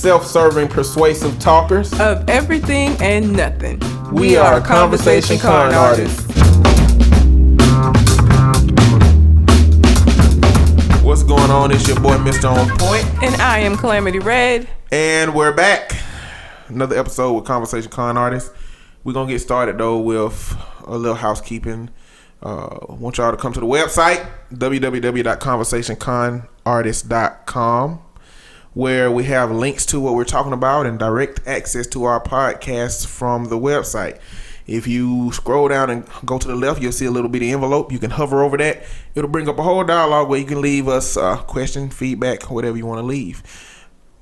self-serving, persuasive talkers of everything and nothing. We are Conversation Con Artists. What's going on? It's your boy, Mr. On Point. And I am Calamity Red. And we're back. Another episode with Conversation Con Artists. We're going to get started, though, with a little housekeeping. Want y'all to come to the website, www.conversationconartist.com, where we have links to what we're talking about and direct access to our podcasts from the website. If you scroll down and go to the left, you'll see a little bitty envelope. You can hover over that. It'll bring up a whole dialogue where you can leave us question, feedback, whatever you want to leave.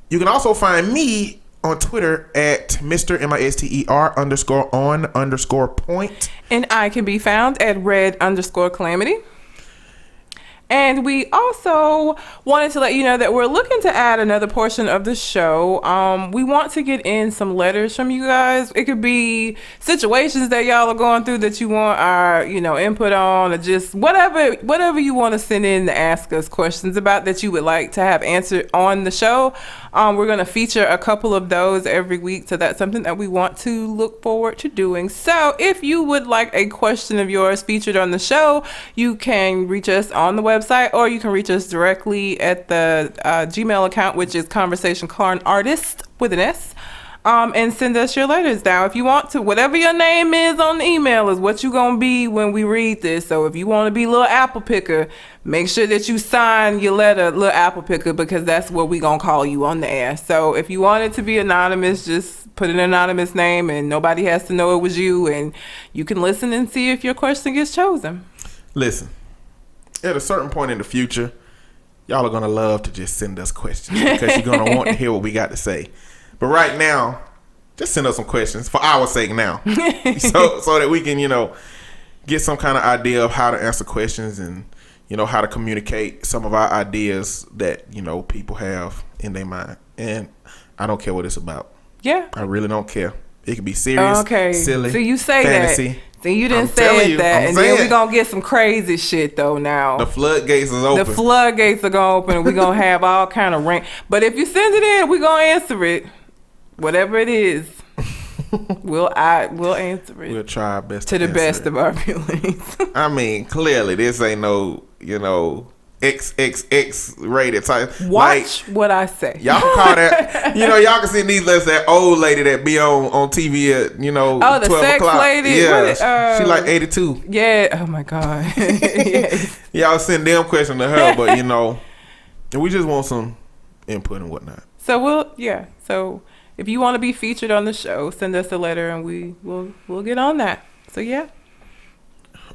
You can also find me on Twitter at Mr. Mister_on_point. And I can be found at Red_Calamity. And we also wanted to let you know that we're looking to add another portion of the show. We want to get in some letters from you guys. It could be situations that y'all are going through that you want our, input on, or just whatever you want to send in to ask us questions about that you would like to have answered on the show. We're going to feature a couple of those every week, so that's something that we want to look forward to doing. So if you would like a question of yours featured on the show, you can reach us on the website, or you can reach us directly at the Gmail account, which is conversationconartist with an S, and send us your letters. Now, if you want to, whatever your name is on the email is what you're going to be when we read this. So if you want to be Little Apple Picker, make sure that you sign your letter Little Apple Picker, because that's what we going to call you on the air. So if you want it to be anonymous, just put an anonymous name and nobody has to know it was you, and you can listen and see if your question gets chosen. Listen. At a certain point in the future, y'all are going to love to just send us questions because you're going to want to hear what we got to say. But right now, just send us some questions for our sake now. so that we can, get some kind of idea of how to answer questions and, how to communicate some of our ideas that, people have in their mind. And I don't care what it's about. Yeah. I really don't care. It could be serious, silly, so you say fantasy. That. So you didn't say that, and then we're going to get some crazy shit, though, now. The floodgates is open. The floodgates are going to open, and we're going to have all kind of rank. But if you send it in, we're going to answer it. Whatever it is, we'll answer it. We'll try our best to the best of our abilities. I mean, clearly, this ain't no, XXX rated type. Watch what I say. Y'all can call that, y'all can see these letters, that old lady that be on TV at, the 12 sex o'clock. lady? Yeah, she like 82. Yeah, oh my God. Yes. Y'all send them questions to her, but, and we just want some input and whatnot. So so if you want to be featured on the show, send us a letter and we'll get on that. So yeah.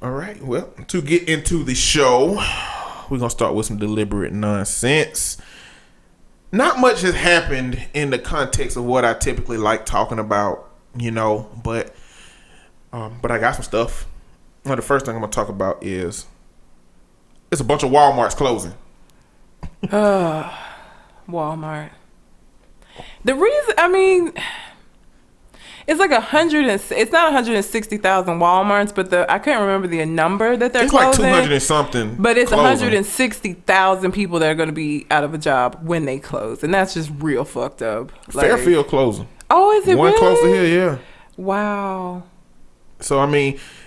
All right, well, to get into the show, we're going to start with some deliberate nonsense. Not much has happened in the context of what I typically like talking about, but I got some stuff. Well, the first thing I'm going to talk about is it's a bunch of Walmarts closing. Walmart. The reason, it's like it's not 160,000 Walmarts, but I can't remember the number that they're closing. It's like 200 and something. But it's closing. 160,000 people that are going to be out of a job when they close, and that's just real fucked up. Fairfield closing. Oh, is it one really? Close to here? Yeah. Wow. So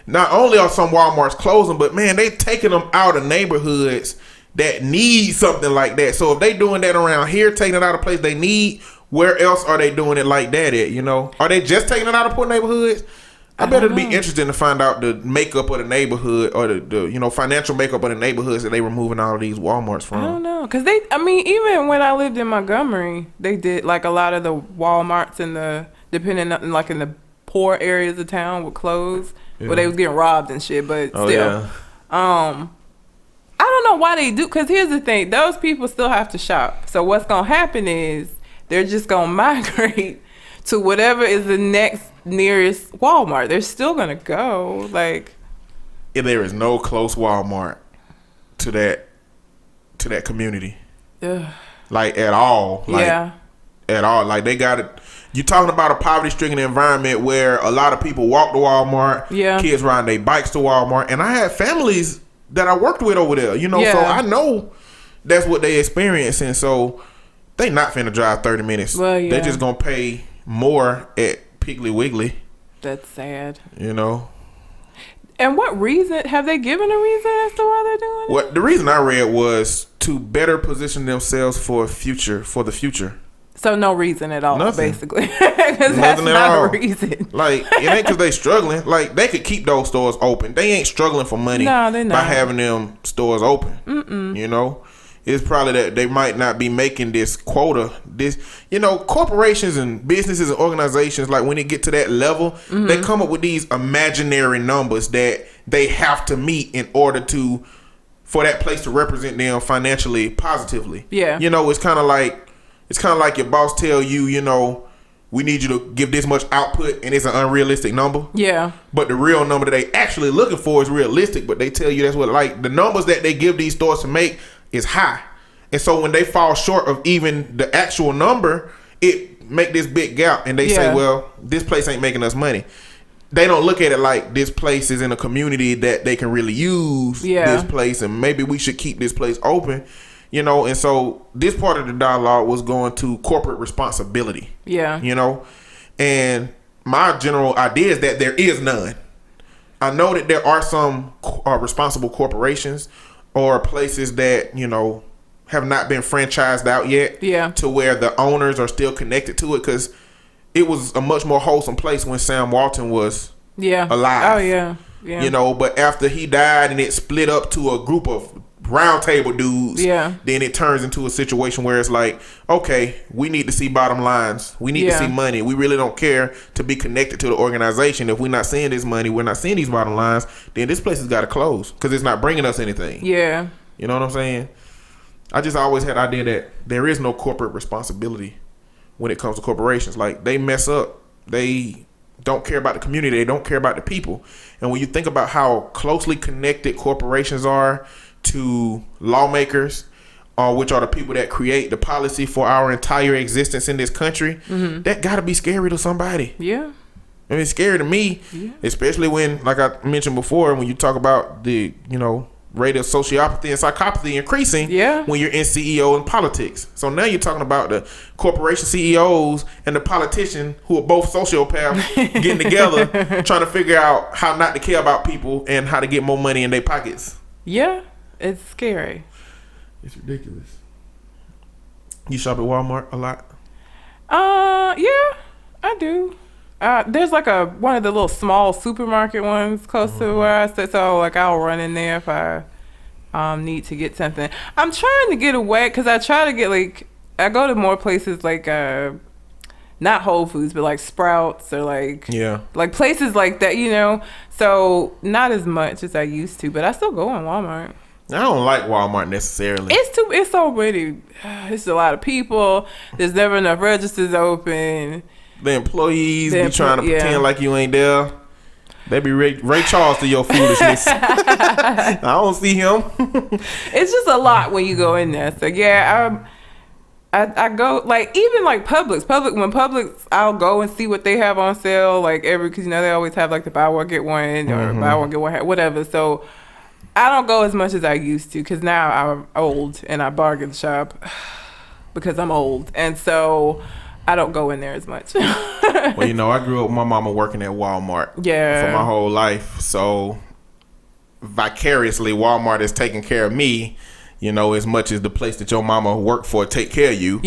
not only are some Walmarts closing, but man, they taking them out of neighborhoods that need something like that. So if they doing that around here, taking it out of place they need, where else are they doing it like that at, Are they just taking it out of poor neighborhoods? I bet it'd be interesting to find out the makeup of the neighborhood, or the financial makeup of the neighborhoods that they removing all of these Walmarts from. I don't know. Because even when I lived in Montgomery, they did, like, a lot of the Walmarts in the poor areas of town would close. Yeah. Where they was getting robbed and shit, but still. Yeah. I don't know why they do, because here's the thing. Those people still have to shop. So what's going to happen is they're just going to migrate to whatever is the nearest Walmart. They're still going to go. Like, if there is no close Walmart to that community. Ugh. Like, at all. Like, yeah. At all. Like, they got it. You're talking about a poverty-stricken environment where a lot of people walk to Walmart. Yeah. Kids riding their bikes to Walmart. And I had families that I worked with over there, so I know that's what they experiencing. So they not finna drive 30 minutes. Well, yeah. They just gonna pay more at Piggly Wiggly. That's sad. You know. And what reason have they given a reason as to why they're doing it? What the reason I read was to better position themselves for the future. So no reason at all, Nothing. Basically, because that's Nothing at not all. a reason. Like it ain't because they struggling. Like they could keep those stores open. They ain't struggling for money. No, they're by not. having them stores open. You know, it's probably that they might not be making this quota. This, you know, corporations and businesses and organizations, like when they get to that level, they come up with these imaginary numbers that they have to meet in order to for that place to represent them financially positively. Yeah. You know, it's kind of like your boss tell you, you know, we need you to give this much output, and it's an unrealistic number. Yeah. But the real number that they actually looking for is realistic, but they tell you that's what, like, the numbers that they give these stores to make is high. And so when they fall short of even the actual number, it make this big gap, and they say, well, this place ain't making us money. They don't look at it like this place is in a community that they can really use this place, and maybe we should keep this place open. You know, and so this part of the dialogue was going to corporate responsibility. Yeah. You know, and my general idea is that there is none. I know that there are some responsible corporations or places that, you know, have not been franchised out yet. Yeah. To where the owners are still connected to it, because it was a much more wholesome place when Sam Walton was alive. Oh, yeah. Yeah. You know, but after he died and it split up to a group of round table dudes, then it turns into a situation where it's like, okay, we need to see bottom lines, we need to see money, we really don't care to be connected to the organization. If we're not seeing this money, we're not seeing these bottom lines, then this place has got to close because it's not bringing us anything. You know what I'm saying? I just always had the idea that there is no corporate responsibility when it comes to corporations. Like, they mess up, they don't care about the community, they don't care about the people. And when you think about how closely connected corporations are to lawmakers, which are the people that create the policy for our entire existence in this country, that gotta be scary to somebody. I mean, it's scary to me, especially when, like I mentioned before, when you talk about the, you know, rate of sociopathy and psychopathy increasing when you're in CEO and politics. So now you're talking about the corporation CEOs and the politician who are both sociopaths getting together trying to figure out how not to care about people and how to get more money in their pockets. It's scary. It's ridiculous. You shop at Walmart a lot? Yeah, I do. There's like one of the little small supermarket ones close to where I sit, so like I'll run in there if I need to get something. I'm trying to get away because I try to get I go to more places like not Whole Foods, but like Sprouts or like places like that, you know. So not as much as I used to, but I still go in Walmart. I don't like Walmart necessarily. It's already it's a lot of people. There's never enough registers open. The employees be trying to pretend like you ain't there. They be Ray Charles to your foolishness. I don't see him. It's just a lot when you go in there. So I go even like Publix when Publix, I'll go and see what they have on sale because you know they always have like the buy one get one or buy one get one whatever. So I don't go as much as I used to because now I'm old and I bargain shop because I'm old, and so I don't go in there as much. Well, you know, I grew up with my mama working at Walmart for my whole life, so vicariously Walmart is taking care of me, you know, as much as the place that your mama worked for take care of you.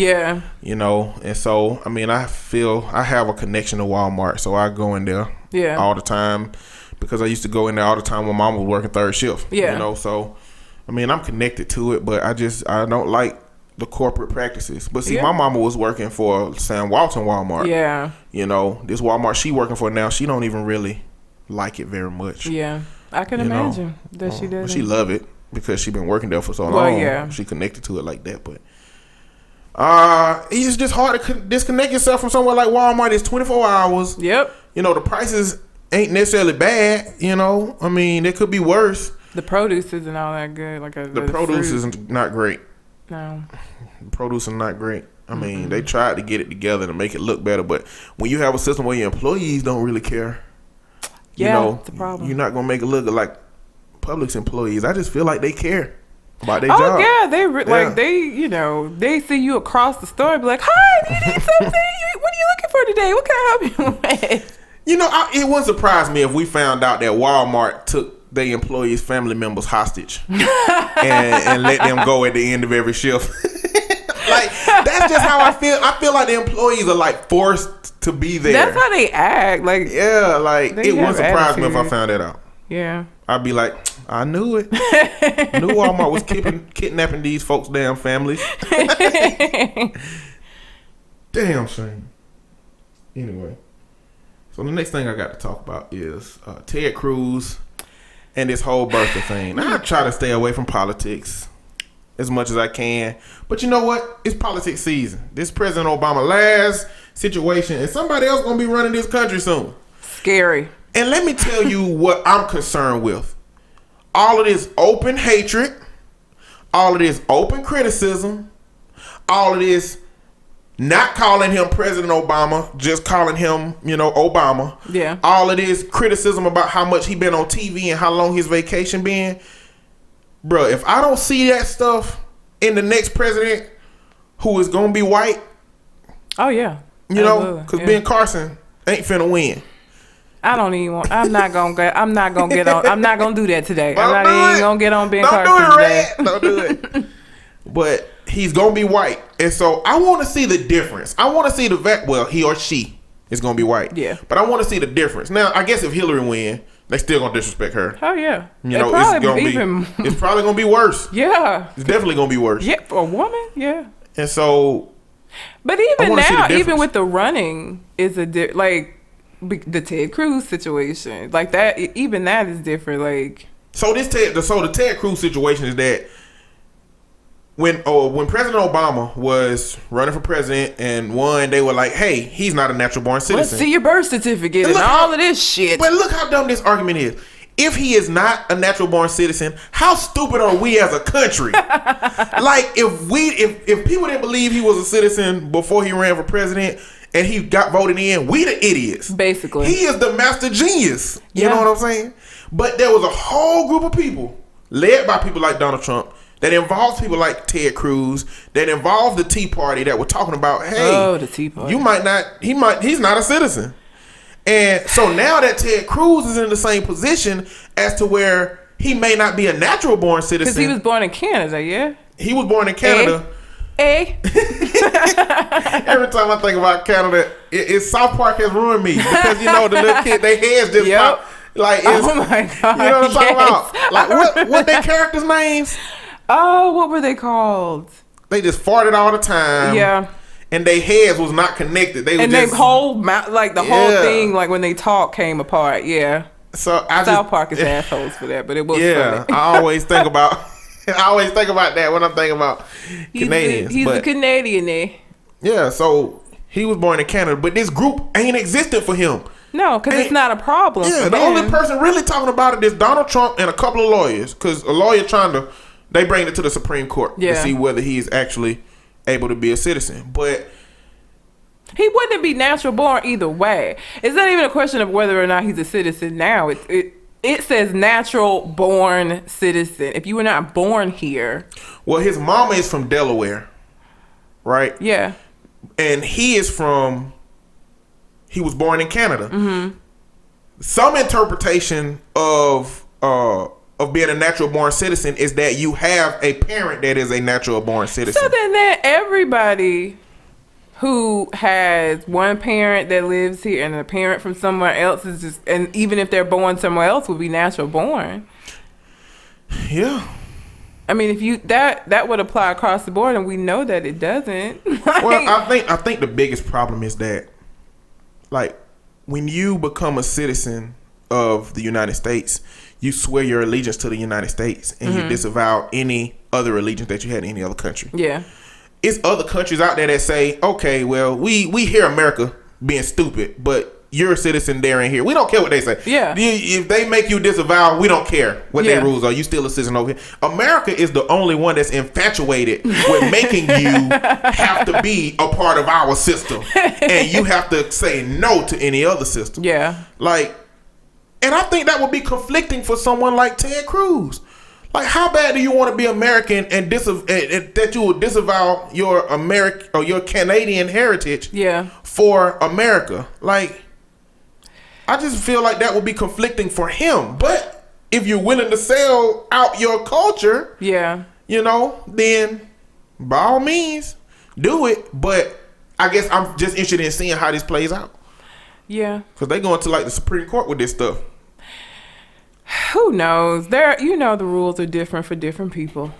You know, and so I mean, I feel I have a connection to Walmart, so I go in there all the time. Because I used to go in there all the time when mom was working third shift. You know, so I mean, I'm connected to it, but I don't like the corporate practices. But see, my mama was working for Sam Walton Walmart. You know, this Walmart she working for now, she don't even really like it very much. I can imagine that she does. She love it because she been working there for so long. She connected to it like that, but it's just hard to disconnect yourself from somewhere like Walmart. It's 24 hours. You know, the prices ain't necessarily bad, you know. I mean, it could be worse. The produce isn't all that good. The produce isn't not great. No. The produce is not great. I mean, they tried to get it together to make it look better, but when you have a system where your employees don't really care, you know, it's a problem. You're not gonna make it look like Publix employees. I just feel like they care. about their job. Yeah, like they see you across the store and be like, "Hi, do you need something? What are you looking for today? What can I help you with?" You know, it wouldn't surprise me if we found out that Walmart took their employees' family members hostage and let them go at the end of every shift. Like, that's just how I feel. I feel like the employees are like forced to be there. That's how they act. Like, yeah, like it wouldn't surprise me if I found that out. Yeah, I'd be like, I knew it. Knew Walmart was kidnapping these folks' damn families. Damn shame. Anyway, so the next thing I got to talk about is Ted Cruz and this whole birther thing. Now, I try to stay away from politics as much as I can, but you know what? It's politics season. This President Obama last situation, and somebody else gonna be running this country soon. Scary. And let me tell you what I'm concerned with. All of this open hatred, all of this open criticism, all of this not calling him President Obama, just calling him, Obama. Yeah. All of this criticism about how much he been on TV and how long his vacation been. Bro, if I don't see that stuff in the next president who is going to be white. Oh, yeah. Because Ben Carson ain't finna win. I'm not gonna get on. I'm not gonna do that today. I'm not even gonna get on Ben Carson today. Don't do it. But he's gonna be white, and so I want to see the difference. I want to see he or she is gonna be white. Yeah. But I want to see the difference. Now, I guess if Hillary win, they still gonna disrespect her. Oh yeah. It's probably gonna be worse. Yeah. It's definitely gonna be worse. Yeah, for a woman. Yeah. And so. But even now, even with the running, is the Ted Cruz situation, like that, even that is different. Like, the Ted Cruz situation is that when President Obama was running for president and won, they were like, "Hey, he's not a natural born citizen. Let's see your birth certificate and all of this shit." But look how dumb this argument is. If he is not a natural born citizen, how stupid are we as a country? Like, if people didn't believe he was a citizen before he ran for president and he got voted in, we the idiots. Basically. He is the master genius. You know what I'm saying? But there was a whole group of people, led by people like Donald Trump, that involves people like Ted Cruz, that involved the Tea Party, that were talking about, hey, the Tea Party. He's not a citizen. And so now that Ted Cruz is in the same position as to where he may not be a natural born citizen. Because he was born in Canada, yeah? He was born in Canada. Every time I think about Canada, South Park has ruined me. Because, the little kid, their heads just pop. Like, oh my God. You know what I'm talking about? Like, what their characters' names? Oh, what were they called? They just farted all the time. Yeah. And their heads was not connected. Their whole mouth, like the whole thing, like when they talk, came apart. Yeah. So South Park is assholes for that, but it was funny. I always think about that when I'm thinking about Canadians. He's a Canadian, eh? Yeah. So he was born in Canada, but this group ain't existent for him. No, because it's not a problem. Yeah. The only person really talking about it is Donald Trump and a couple of lawyers, because a lawyer they bring it to the Supreme Court to see whether he's actually able to be a citizen. But he wouldn't be natural born either way. It's not even a question of whether or not he's a citizen now. It says natural born citizen. If you were not born here. Well, his mama is from Delaware, right? Yeah. And he was born in Canada. Mm-hmm. Some interpretation of being a natural born citizen is that you have a parent that is a natural born citizen. So then that everybody who has one parent that lives here and a parent from somewhere else is just, and even if they're born somewhere else, would be natural born. Yeah. I mean, if that would apply across the board, and we know that it doesn't. Well, I think the biggest problem is that, like, when you become a citizen of the United States, you swear your allegiance to the United States and you disavow any other allegiance that you had in any other country. Yeah. It's other countries out there that say, okay, well, we hear America being stupid, but you're a citizen there and here. We don't care what they say. Yeah. If they make you disavow, we don't care what their rules are. You still a citizen over here. America is the only one that's infatuated with making you have to be a part of our system. And you have to say no to any other system. Yeah. Like, and I think that would be conflicting for someone like Ted Cruz. Like, how bad do you want to be American and that you will disavow your American or your Canadian heritage for America? Like, I just feel like that would be conflicting for him. But if you're willing to sell out your culture, you know, then by all means, do it. But I guess I'm just interested in seeing how this plays out. Yeah. Because they going to like the Supreme Court with this stuff. Who knows? You know, the rules are different for different people.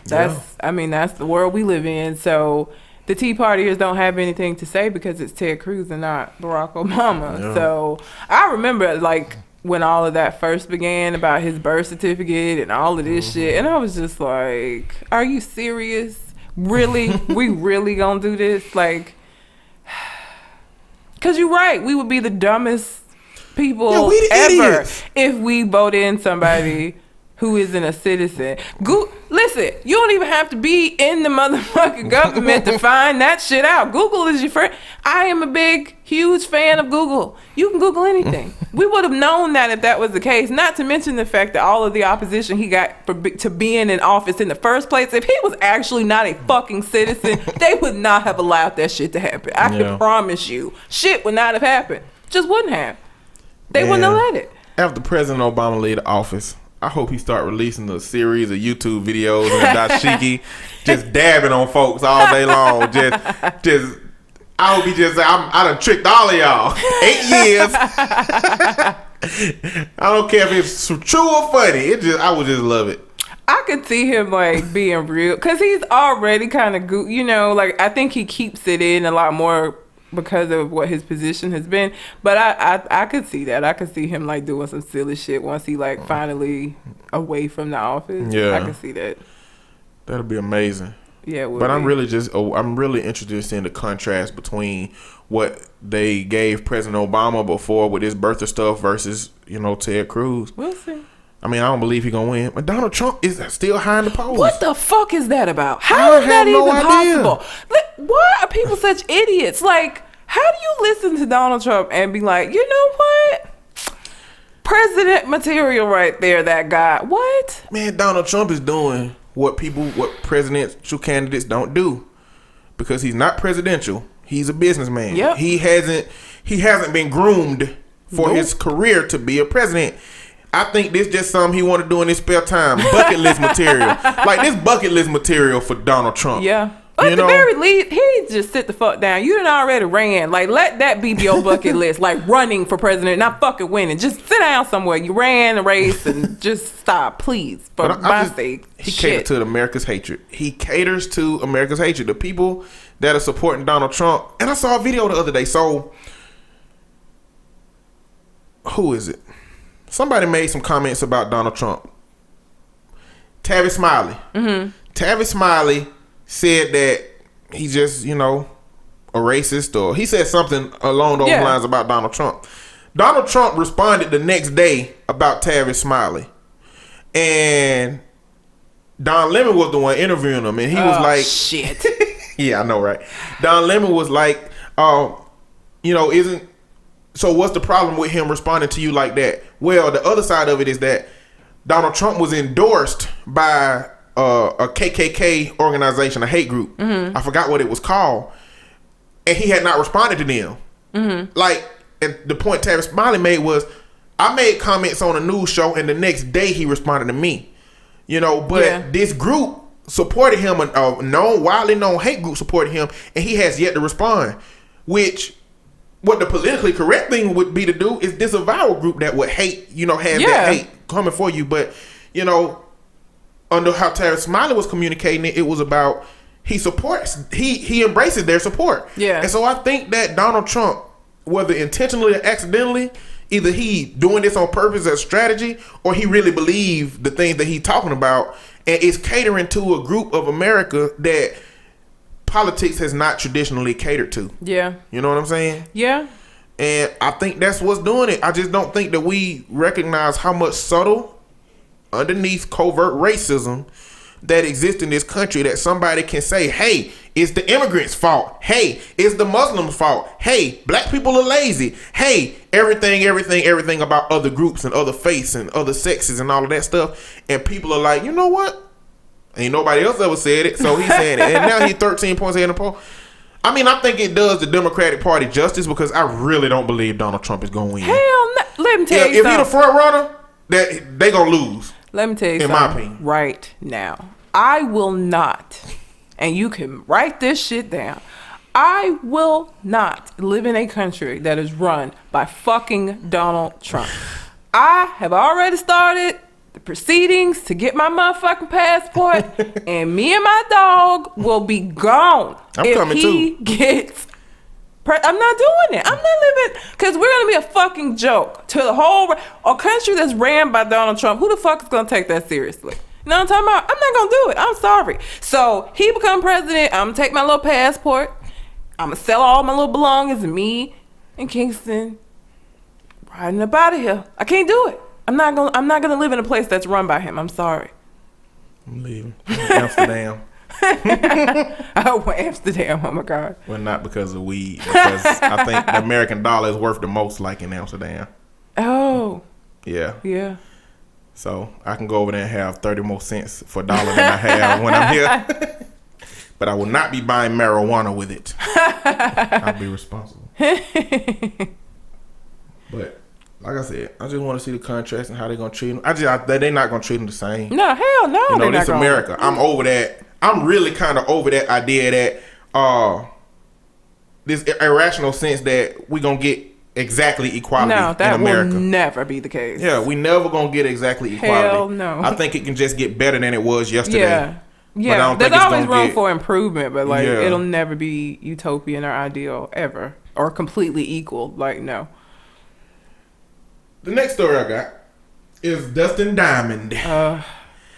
I mean, that's the world we live in. So the Tea Partiers don't have anything to say because it's Ted Cruz and not Barack Obama. Yeah. So I remember like when all of that first began about his birth certificate and all of this shit. And I was just like, are you serious? Really? We really gonna do this? Like, because you're right. We would be the dumbest people ever if we vote in somebody who isn't a citizen. Listen, you don't even have to be in the motherfucking government to find that shit out. Google is your friend. I am a big, huge fan of Google. You can Google anything. We would have known that if that was the case. Not to mention the fact that all of the opposition he got to being in office in the first place, if he was actually not a fucking citizen, they would not have allowed that shit to happen. I can promise you. Shit would not have happened. Just wouldn't have. They wouldn't have let it. After President Obama leave the office, I hope he start releasing a series of YouTube videos and dashiki, just dabbing on folks all day long. Just I hope he just say, I done tricked all of y'all. 8 years. I don't care if it's true or funny. I would just love it. I could see him like being real because he's already kind of you know, like I think he keeps it in a lot more because of what his position has been, but I could see that. I could see him like doing some silly shit once he like finally away from the office. I can see that. That'll be amazing. Yeah, but I'm really interested in the contrast between what they gave President Obama before with his birther stuff versus, you know, Ted Cruz. We'll see. I mean, I don't believe he's gonna win, but Donald Trump is still high in the polls. What the fuck is that about? How is that even possible? Why are people such idiots? Like, how do you listen to Donald Trump and be like, you know what? President material right there, that guy. What? Man, Donald Trump is doing what presidential candidates don't do. Because he's not presidential. He's a businessman. Yep. He hasn't been groomed for his career to be a president. I think this just something he want to do in his spare time. Bucket list material. Like, this bucket list material for Donald Trump. Yeah. But at the very least, he just sit the fuck down. You done already ran. Like, let that be your bucket list. Like, running for president, not fucking winning. Just sit down somewhere. You ran a race and just stop, please. For my sake. He caters to America's hatred. He caters to America's hatred. The people that are supporting Donald Trump. And I saw a video the other day. So, who is it? Somebody made some comments about Donald Trump. Tavis Smiley. Mm-hmm. Tavis Smiley said that he's just, you know, a racist, or he said something along those lines about Donald Trump. Donald Trump responded the next day about Tavis Smiley. And Don Lemon was the one interviewing him, and he was like, shit. Yeah, I know, right? Don Lemon was like, you know, so what's the problem with him responding to you like that? Well, the other side of it is that Donald Trump was endorsed by a KKK organization, a hate group. Mm-hmm. I forgot what it was called. And he had not responded to them. Mm-hmm. Like, and the point Tavis Smiley made was, I made comments on a news show and the next day he responded to me. You know, but this group supported him, a widely known hate group supported him, and he has yet to respond. Which, what the politically correct thing would be to do is disavow a group that would hate, you know, have that hate coming for you. But, you know, under how Tavis Smiley was communicating it, it was about he embraces their support. Yeah. And so I think that Donald Trump, whether intentionally or accidentally, either he doing this on purpose as strategy, or he really believe the things that he's talking about, and is catering to a group of America that politics has not traditionally catered to. Yeah. You know what I'm saying? Yeah. And I think that's what's doing it. I just don't think that we recognize how much subtle, underneath covert racism that exists in this country, that somebody can say, hey, it's the immigrants' fault. Hey, it's the Muslims' fault. Hey, black people are lazy. Hey, everything about other groups and other faiths and other sexes and all of that stuff. And people are like, you know what? Ain't nobody else ever said it, so he's saying it. And now he's 13 points ahead of the poll. I mean, I think it does the Democratic Party justice because I really don't believe Donald Trump is going to win. Hell no. Let me tell you If something. he the front runner, that they going to lose. Let me tell you in something. my opinion. Right now. I will not, and you can write this shit down, I will not live in a country that is run by fucking Donald Trump. I have already started the proceedings to get my motherfucking passport, and me and my dog will be gone I'm if coming he too. gets. I'm not doing it. I'm not living because we're gonna be a fucking joke to the whole a country that's ran by Donald Trump. Who the fuck is gonna take that seriously? You know what I'm talking about? I'm not gonna do it. I'm sorry. So he become president. I'm gonna take my little passport. I'm gonna sell all my little belongings, and me and Kingston riding up out of here. I can't do it. I'm not gonna live in a place that's run by him. I'm sorry. I'm leaving. Amsterdam. Oh, Amsterdam. Oh my God. Well, not because of weed. Because I think the American dollar is worth the most, like in Amsterdam. Oh. Yeah. Yeah. So I can go over there and have 30 more cents for a dollar than I have when I'm here. But I will not be buying marijuana with it. I'll be responsible. But like I said, I just want to see the contracts and how they're gonna treat them. They're not gonna treat them the same. No, hell no. You know, they're this not America. I'm over that. I'm really kind of over that idea that this irrational sense that we're gonna get exactly equality No, that in America. will never be the case. Yeah, we never gonna get exactly equality. Hell no. I think it can just get better than it was yesterday. Yeah. But I Yeah. don't There's think it's always gonna room get- for improvement, but like Yeah. it'll never be utopian or ideal ever or completely equal. Like no. The next story I got is Dustin Diamond.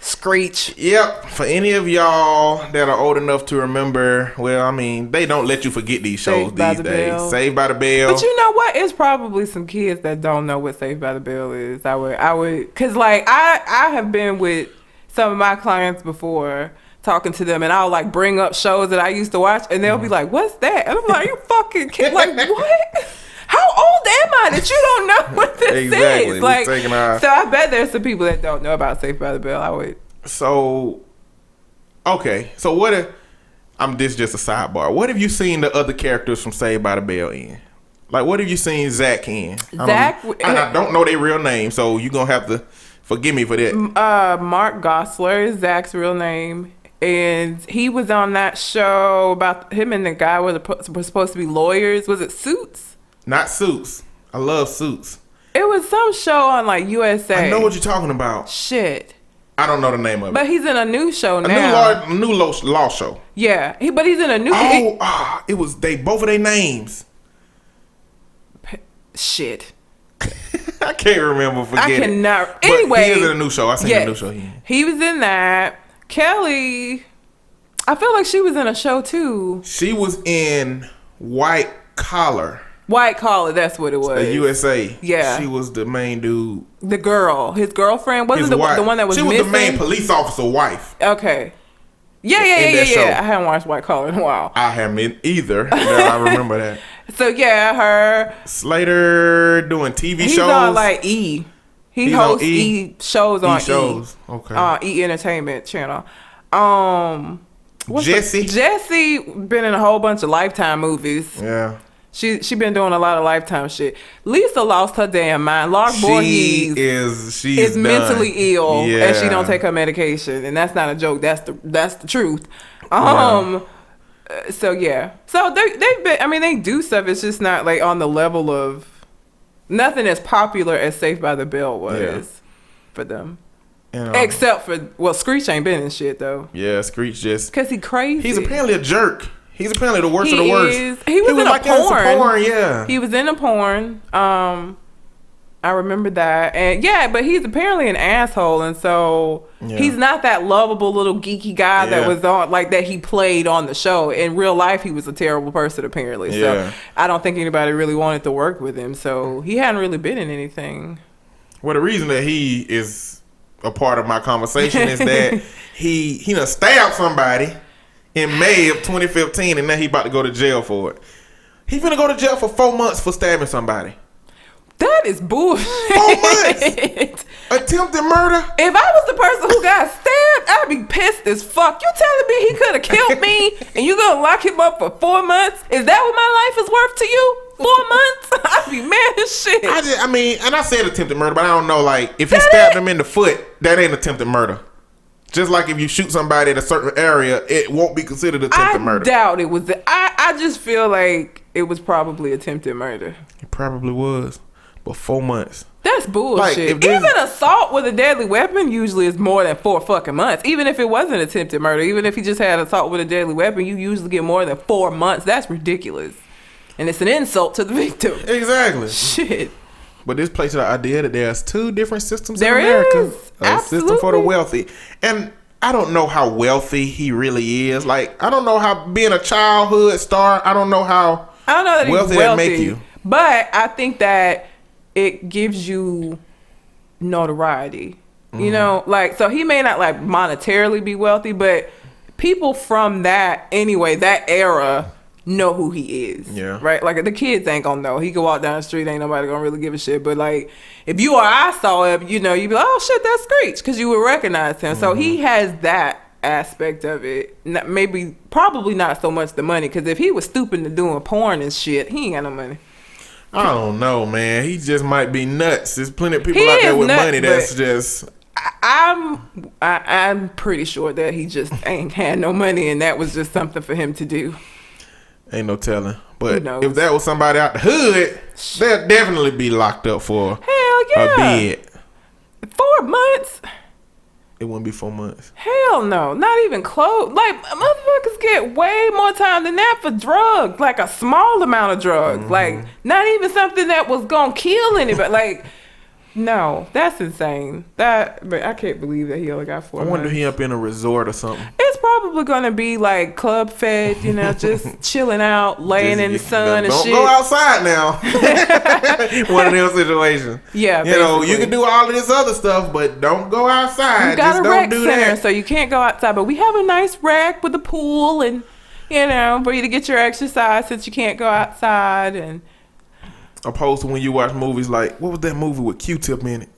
Screech. Yep. For any of y'all that are old enough to remember, well, I mean, they don't let you forget these shows Saved by these the days. Bell. Saved by the Bell. But you know what? It's probably some kids that don't know what Saved by the Bell is. I would, cause like I have been with some of my clients before, talking to them, and I'll like bring up shows that I used to watch, and they'll be like, "What's that?" And I'm like, "You fucking kid! Like what? How old am I that you don't know what this Exactly. is?" Like, We're taking our- so I bet there's some people that don't know about Saved by the Bell. I would. So, okay. So what if this is just a sidebar. What have you seen the other characters from Saved by the Bell in? Like, what have you seen Zach in? Zach- I don't know their real name, so you're going to have to forgive me for that. Mark Gosselaar is Zach's real name, and he was on that show about him and the guy were supposed to be lawyers. Was it Suits? Not Suits. I love Suits. It was some show on like USA. I know what you're talking about. Shit. I don't know the name of it. But he's in a new show now. A new law show. Yeah, but he's in a new. It was both of their names. Shit. I can't remember. Forget I it. cannot. But Anyway, he is in a new show. I seen yes, the new show. he was in that. Kelly, I feel like she was in a show too. She was in White Collar. White Collar, that's what it was. The USA. Yeah. She was the main dude. The girl, his girlfriend, wasn't His the wife. one that was She was missing? the main police officer wife. Okay. Yeah. In that show. I haven't watched White Collar in a while. I haven't either. But I remember that. So yeah, her. Slater doing TV He's shows. on like E. He He's hosts on E? E shows on shows. E. Okay. E Entertainment Channel. Jesse. Jesse been in a whole bunch of Lifetime movies. Yeah. She been doing a lot of Lifetime shit. Lisa lost her damn mind. Lark Voorhees She's is done. mentally ill, Yeah. and she don't take her medication, and that's not a joke. That's the truth. So yeah. So they've been. I mean, they do stuff. It's just not like on the level of nothing as popular as Saved by the Bell was for them. And, Except for Screech ain't been in shit though. Yeah, Screech just. Cause he crazy. He's apparently a jerk. He's apparently the worst of the He worst. is. He was in a like in some porn. porn. Yeah. He was in a porn. I remember that. And yeah, but he's apparently an asshole, and so he's not that lovable little geeky guy that was on like that he played on the show. In real life, he was a terrible person apparently. Yeah. So I don't think anybody really wanted to work with him. So he hadn't really been in anything. Well, the reason that he is a part of my conversation is that he done stabbed somebody in May of 2015, and now he about to go to jail for it. He finna go to jail for 4 months for stabbing somebody. That is bullshit. 4 months. Attempted murder. If I was the person who got stabbed, I'd be pissed as fuck. You telling me he could have killed me and you gonna lock him up for 4 months? Is that what my life is worth to you? 4 months? I'd be mad as shit. I said attempted murder, but I don't know. Like, if he stabbed him in the foot, that ain't attempted murder. Just like if you shoot somebody in a certain area, it won't be considered attempted murder. I doubt it was. I just feel like it was probably attempted murder. It probably was. But 4 months. That's bullshit. Like, even assault with a deadly weapon usually is more than 4 fucking months. Even if it wasn't attempted murder, even if he just had assault with a deadly weapon, you usually get more than 4 months. That's ridiculous. And it's an insult to the victim. Exactly. Shit. But this plays the idea that there's 2 different systems there in America. Is. A Absolutely. system for the wealthy. And I don't know how wealthy he really is. Like, I don't know how being a childhood star, I don't know that wealthy he's that make you. But I think that it gives you notoriety. You know, like, so he may not like monetarily be wealthy, but people from that era know who he is. Yeah. Right? Like, the kids ain't gonna know. He could walk down the street, ain't nobody gonna really give a shit. But like, if you or I saw him, you know, you'd be like, oh shit, that's Screech, because you would recognize him. So he has that aspect of it. Probably not so much the money, because if he was stooping to doing porn and shit, he ain't got no money. I don't know, man. He just might be nuts. There's plenty of people out there with money that's just... I'm pretty sure that he just ain't had no money, and that was just something for him to do. Ain't no telling. But if that was somebody out the hood, they'd definitely be locked up for a bid. 4 months? It wouldn't be 4 months. Hell no. Not even close. Like, motherfuckers get way more time than that for drugs. Like, a small amount of drugs. Like, not even something that was gonna kill anybody. Like, no, that's insane. But I can't believe that he only got 4 months. I wonder if he up in a resort or something. It's probably gonna be like club fed, you know, just chilling out, laying in the sun and shit. Don't go outside now. One of them situations. Yeah, you know, you can do all of this other stuff, but don't go outside. You got just a don't rec do center, that. so you can't go outside. But we have a nice rec with a pool, and you know, for you to get your exercise since you can't go outside. And opposed to when you watch movies like, what was that movie with Q-Tip in it?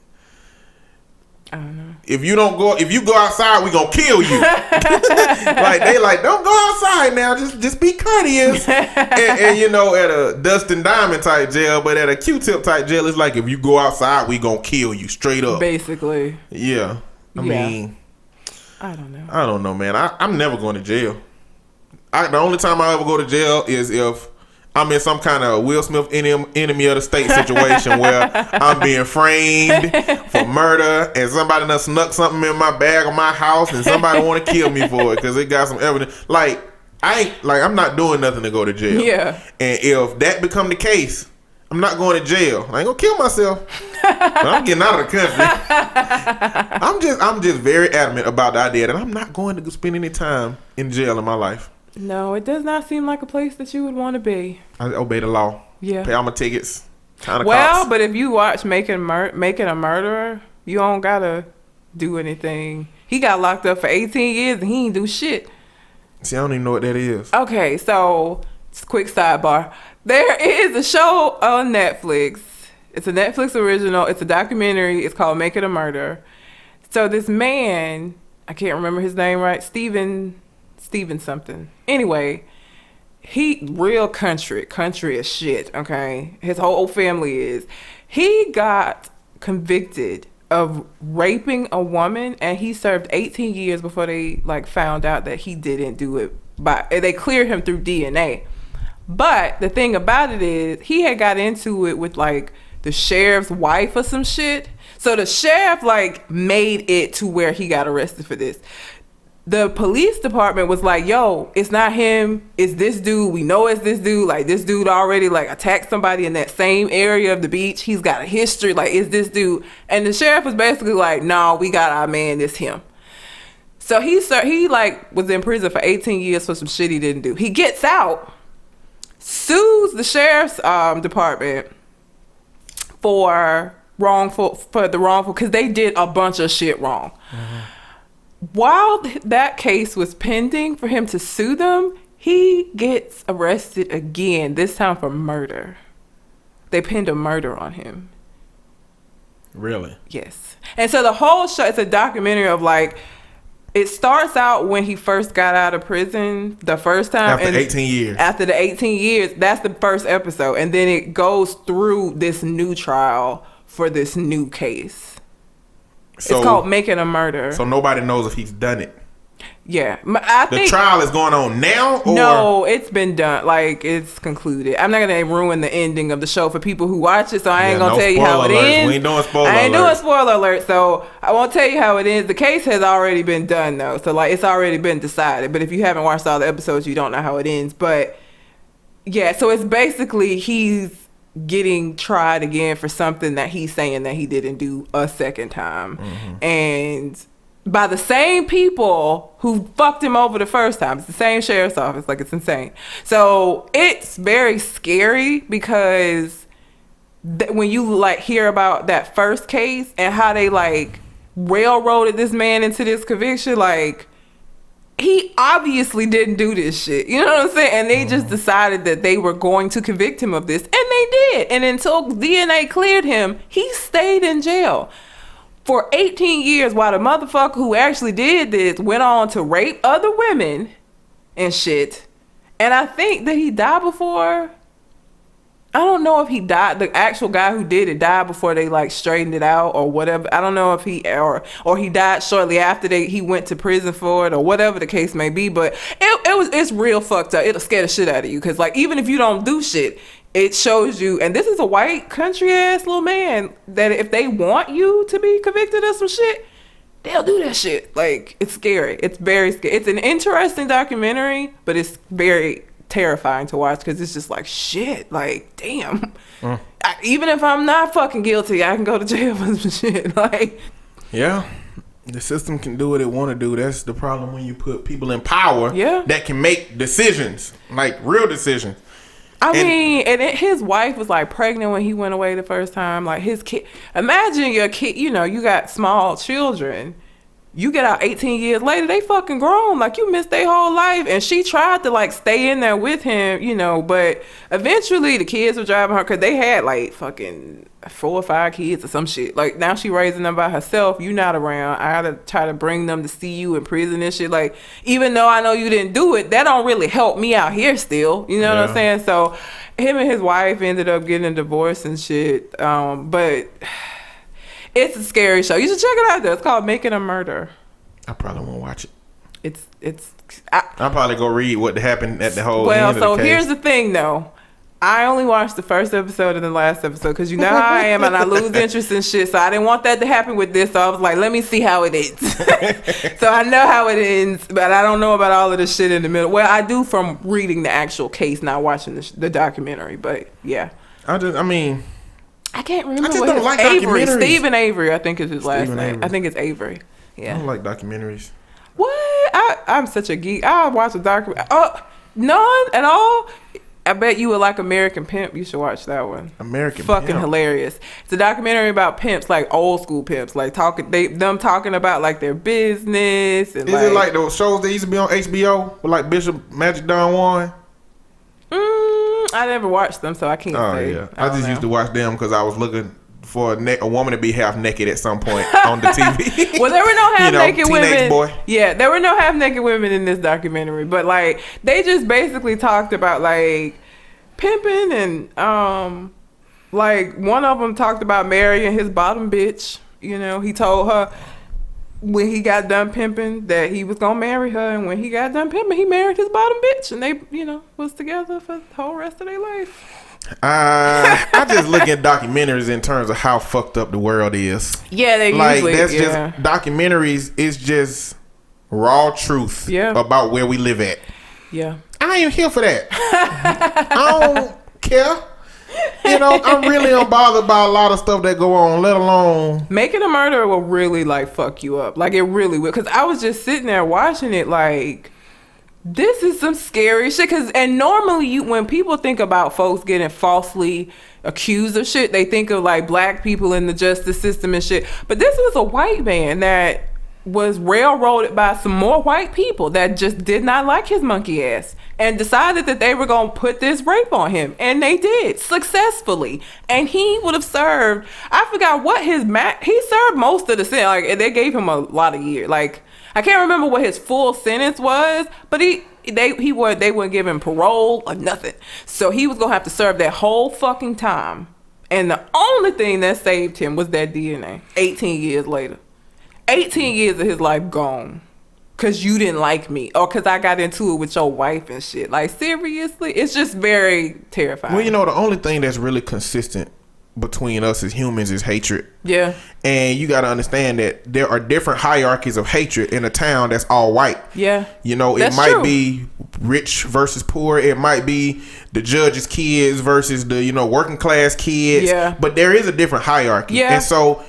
I don't know. If you go outside, we gonna kill you. like, don't go outside now. Just be courteous. and you know, at a Dustin Diamond type jail, but at a Q-Tip type jail, it's like, if you go outside, we gonna kill you straight up. Basically. Yeah. I mean, I don't know. I don't know, man. I'm never going to jail. The only time I ever go to jail is if I'm in some kind of Will Smith enemy of the state situation where I'm being framed for murder and somebody done snuck something in my bag or my house and somebody want to kill me for it because it got some evidence. Like, I'm not doing nothing to go to jail. Yeah. And if that become the case, I'm not going to jail. I ain't gonna kill myself. But I'm getting out of the country. I'm just very adamant about the idea that I'm not going to spend any time in jail in my life. No, it does not seem like a place that you would want to be. I obey the law. Yeah. Pay all my tickets. Cops. But if you watch Making a Murderer, you don't gotta do anything. He got locked up for 18 years and he ain't do shit. See, I don't even know what that is. Okay, so just a quick sidebar. There is a show on Netflix. It's a Netflix original. It's a documentary. It's called Making a Murderer. So this man, I can't remember his name right, Steven something. Anyway, he real country as shit, okay? His whole family is. He got convicted of raping a woman and he served 18 years before they found out that he didn't do it. They cleared him through DNA. But the thing about it is he had got into it with the sheriff's wife or some shit. So the sheriff made it to where he got arrested for this. The police department was like, yo, it's not him, it's this dude. We know it's this dude. This dude already attacked somebody in that same area of the beach. He's got a history. It's this dude. And the sheriff was basically like, no, we got our man, it's him. So he was in prison for 18 years for some shit he didn't do. He gets out, sues the sheriff's department for the wrongful, because they did a bunch of shit wrong. Mm-hmm. while that case was pending for him to sue them, he gets arrested again, this time for murder. They pinned a murder on him. Really? Yes. And so the whole show, it's a documentary of like, it starts out when he first got out of prison the first time. After 18 years. After the 18 years, that's the first episode. And then it goes through this new trial for this new case. So, it's called Making a Murder. So nobody knows if he's done it. Yeah. I think the trial is going on now? Or? No, it's been done. Like, it's concluded. I'm not going to ruin the ending of the show for people who watch it, so I ain't going to tell you how it ends. We ain't doing spoiler I ain't alert. doing spoiler alert, so I won't tell you how it ends. The case has already been done, though. So, like, it's already been decided. But if you haven't watched all the episodes, you don't know how it ends. But, yeah, so it's basically he's getting tried again for something that he's saying that he didn't do a second time. Mm-hmm. And by the same people who fucked him over the first time. It's the same sheriff's office. Like, it's insane. So it's very scary because when you like hear about that first case and how they like railroaded this man into this conviction, like, he obviously didn't do this shit. You know what I'm saying? And they just decided that they were going to convict him of this. And they did. And until DNA cleared him, he stayed in jail for 18 years while the motherfucker who actually did this went on to rape other women and shit. And I think that he died before. I don't know if he died. The actual guy who did it died before they like straightened it out or whatever. I don't know if he or he died shortly after he went to prison for it or whatever the case may be. But it's real fucked up. It'll scare the shit out of you because like even if you don't do shit, it shows you. And this is a white country ass little man that if they want you to be convicted of some shit, they'll do that shit. Like, it's scary. It's very scary. It's an interesting documentary, but it's very terrifying to watch because it's just like shit. Like, damn. Even if I'm not fucking guilty, I can go to jail for some shit. Like, yeah, the system can do what it want to do. That's the problem when you put people in power that can make decisions, like real decisions. His wife was like pregnant when he went away the first time. Like his kid, imagine your kid, you know, you got small children. You get out 18 years later, they fucking grown. Like, you missed their whole life. And she tried to, like, stay in there with him, you know, but eventually the kids were driving her because they had, like, fucking 4 or 5 kids or some shit. Like, now she raising them by herself. You not around. I gotta try to bring them to see you in prison and shit. Like, even though I know you didn't do it, that don't really help me out here still. You know what I'm saying? So, him and his wife ended up getting a divorce and shit. But it's a scary show. You should check it out though. It's called Making a Murder. I probably won't watch it. I'll probably go read what happened at the whole end of the case. Here's the thing though. I only watched the first episode and the last episode because you know how I am and I lose interest in shit. So I didn't want that to happen with this. So I was like, let me see how it ends. So I know how it ends, but I don't know about all of the shit in the middle. Well, I do from reading the actual case, not watching the documentary. But yeah. I can't remember. I just don't like documentaries. Stephen Avery, I think is his last name. I think it's Avery. Yeah. I don't like documentaries. What? I'm such a geek. I watch a documentary. Oh, none at all. I bet you would like American Pimp. You should watch that one. American Fucking Pimp. Hilarious. It's a documentary about pimps, like old school pimps, like them talking about like their business. And is it like those shows that used to be on HBO with like Bishop Magic Don Juan? I never watched them, so I can't say. Yeah. I just used to watch them because I was looking for a woman to be half naked at some point on the TV. Well, there were no half naked women. Boy. Yeah, there were no half naked women in this documentary, but like they just basically talked about like pimping and like one of them talked about marrying his bottom bitch. You know, he told her when he got done pimping that he was gonna marry her, and when he got done pimping, he married his bottom bitch, and they, you know, was together for the whole rest of their life. I just look at documentaries in terms of how fucked up the world is. Yeah, they usually, that's just documentaries is just raw truth about where we live at. Yeah, I ain't here for that. I don't care. You know, I'm really unbothered by a lot of stuff that go on, let alone Making a Murder will really like fuck you up. Like, it really will. Because I was just sitting there watching it like, this is some scary shit. And normally when people think about folks getting falsely accused of shit, they think of like black people in the justice system and shit. But this was a white man that was railroaded by some more white people that just did not like his monkey ass and decided that they were going to put this rape on him. And they did successfully. And he would have served, I forgot what he served most of the sentence. Like, they gave him a lot of years. Like, I can't remember what his full sentence was, but they wouldn't give him parole or nothing. So he was going to have to serve that whole fucking time. And the only thing that saved him was that DNA 18 years later. 18 years of his life gone because you didn't like me or because I got into it with your wife and shit. Like, seriously? It's just very terrifying. Well, you know, the only thing that's really consistent between us as humans is hatred. Yeah. And you got to understand that there are different hierarchies of hatred in a town that's all white. Yeah. You know, it might be rich versus poor. It might be the judge's kids versus the, you know, working class kids. Yeah. But there is a different hierarchy. Yeah. And so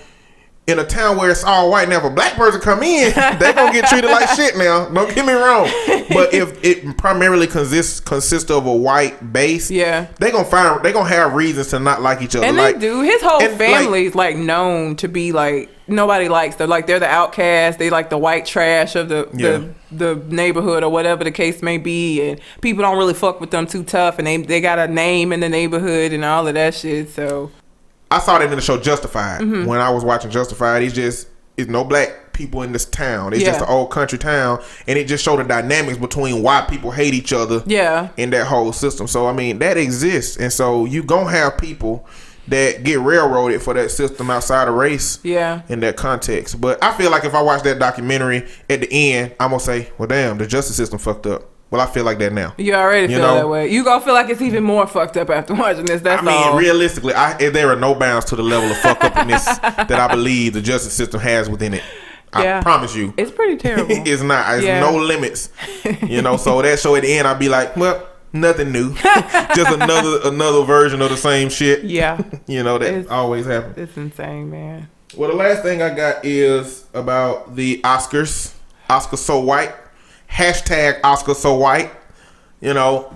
in a town where it's all white, now if a black person come in, they gonna get treated like shit now. Don't get me wrong. But if it primarily consists of a white base, yeah, they gonna have reasons to not like each other. And like, they do. His whole family is like known to be like, nobody likes them. Like, they're the outcast. They like the white trash of the neighborhood or whatever the case may be. And people don't really fuck with them too tough. And they got a name in the neighborhood and all of that shit. So I saw that in the show Justified. Mm-hmm. When I was watching Justified, it's no black people in this town. It's just an old country town, and it just showed the dynamics between why people hate each other. Yeah. In that whole system. So I mean, that exists, and so you gonna have people that get railroaded for that system outside of race. Yeah. In that context, but I feel like if I watch that documentary at the end, I'm gonna say, well, damn, the justice system fucked up. Well, I feel like that now. You already feel that way. You gonna feel like it's even more fucked up after watching this. That's all. Realistically, there are no bounds to the level of fuck upness that I believe the justice system has within it. I promise you. It's pretty terrible. It's not. It's no limits. You know, so that show at the end, I'll be like, well, nothing new. Just another version of the same shit. Yeah. You know, that always happens. It's insane, man. Well, the last thing I got is about the Oscars. Oscar so white. Hashtag Oscar so white, you know,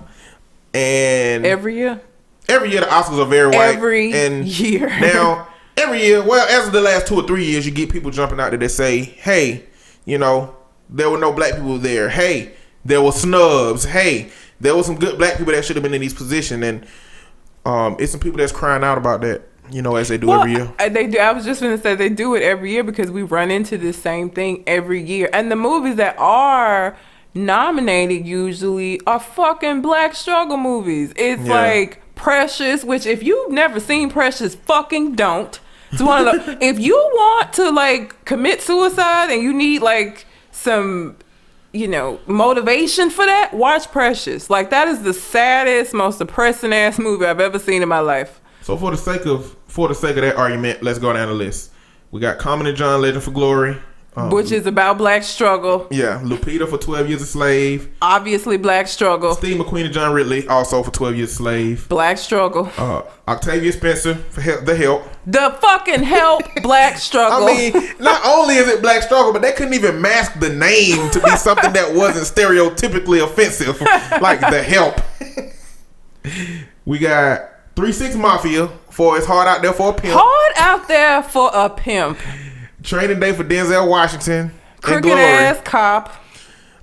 and every year the Oscars are very white. Every year. Now, every year, well, as of the last 2 or 3 years, you get people jumping out there that say, hey, you know, there were no black people there. Hey, there were snubs. Hey, there were some good black people that should have been in these positions. And it's some people that's crying out about that. You know, as they do every year. They do. I was just going to say they do it every year because we run into this same thing every year. And the movies that are nominated usually are fucking black struggle movies. It's like Precious, which if you've never seen Precious, fucking don't. It's one of the, if you want to like commit suicide and you need like some, you know, motivation for that, watch Precious. Like, that is the saddest, most depressing ass movie I've ever seen in my life. So for the sake of that argument, let's go down the list. We got Common and John Legend for Glory. Which is about black struggle. Yeah. Lupita for 12 Years a Slave. Obviously black struggle. Steve McQueen and John Ridley, also for 12 Years a Slave. Black struggle. Octavia Spencer for The Help. The fucking Help, black struggle. I mean, not only is it black struggle, but they couldn't even mask the name to be something that wasn't stereotypically offensive. Like The Help. We got 3 6 Mafia for It's Hard Out There for a Pimp. Hard Out There for a Pimp. Training Day for Denzel Washington. Crooked Ass Cop.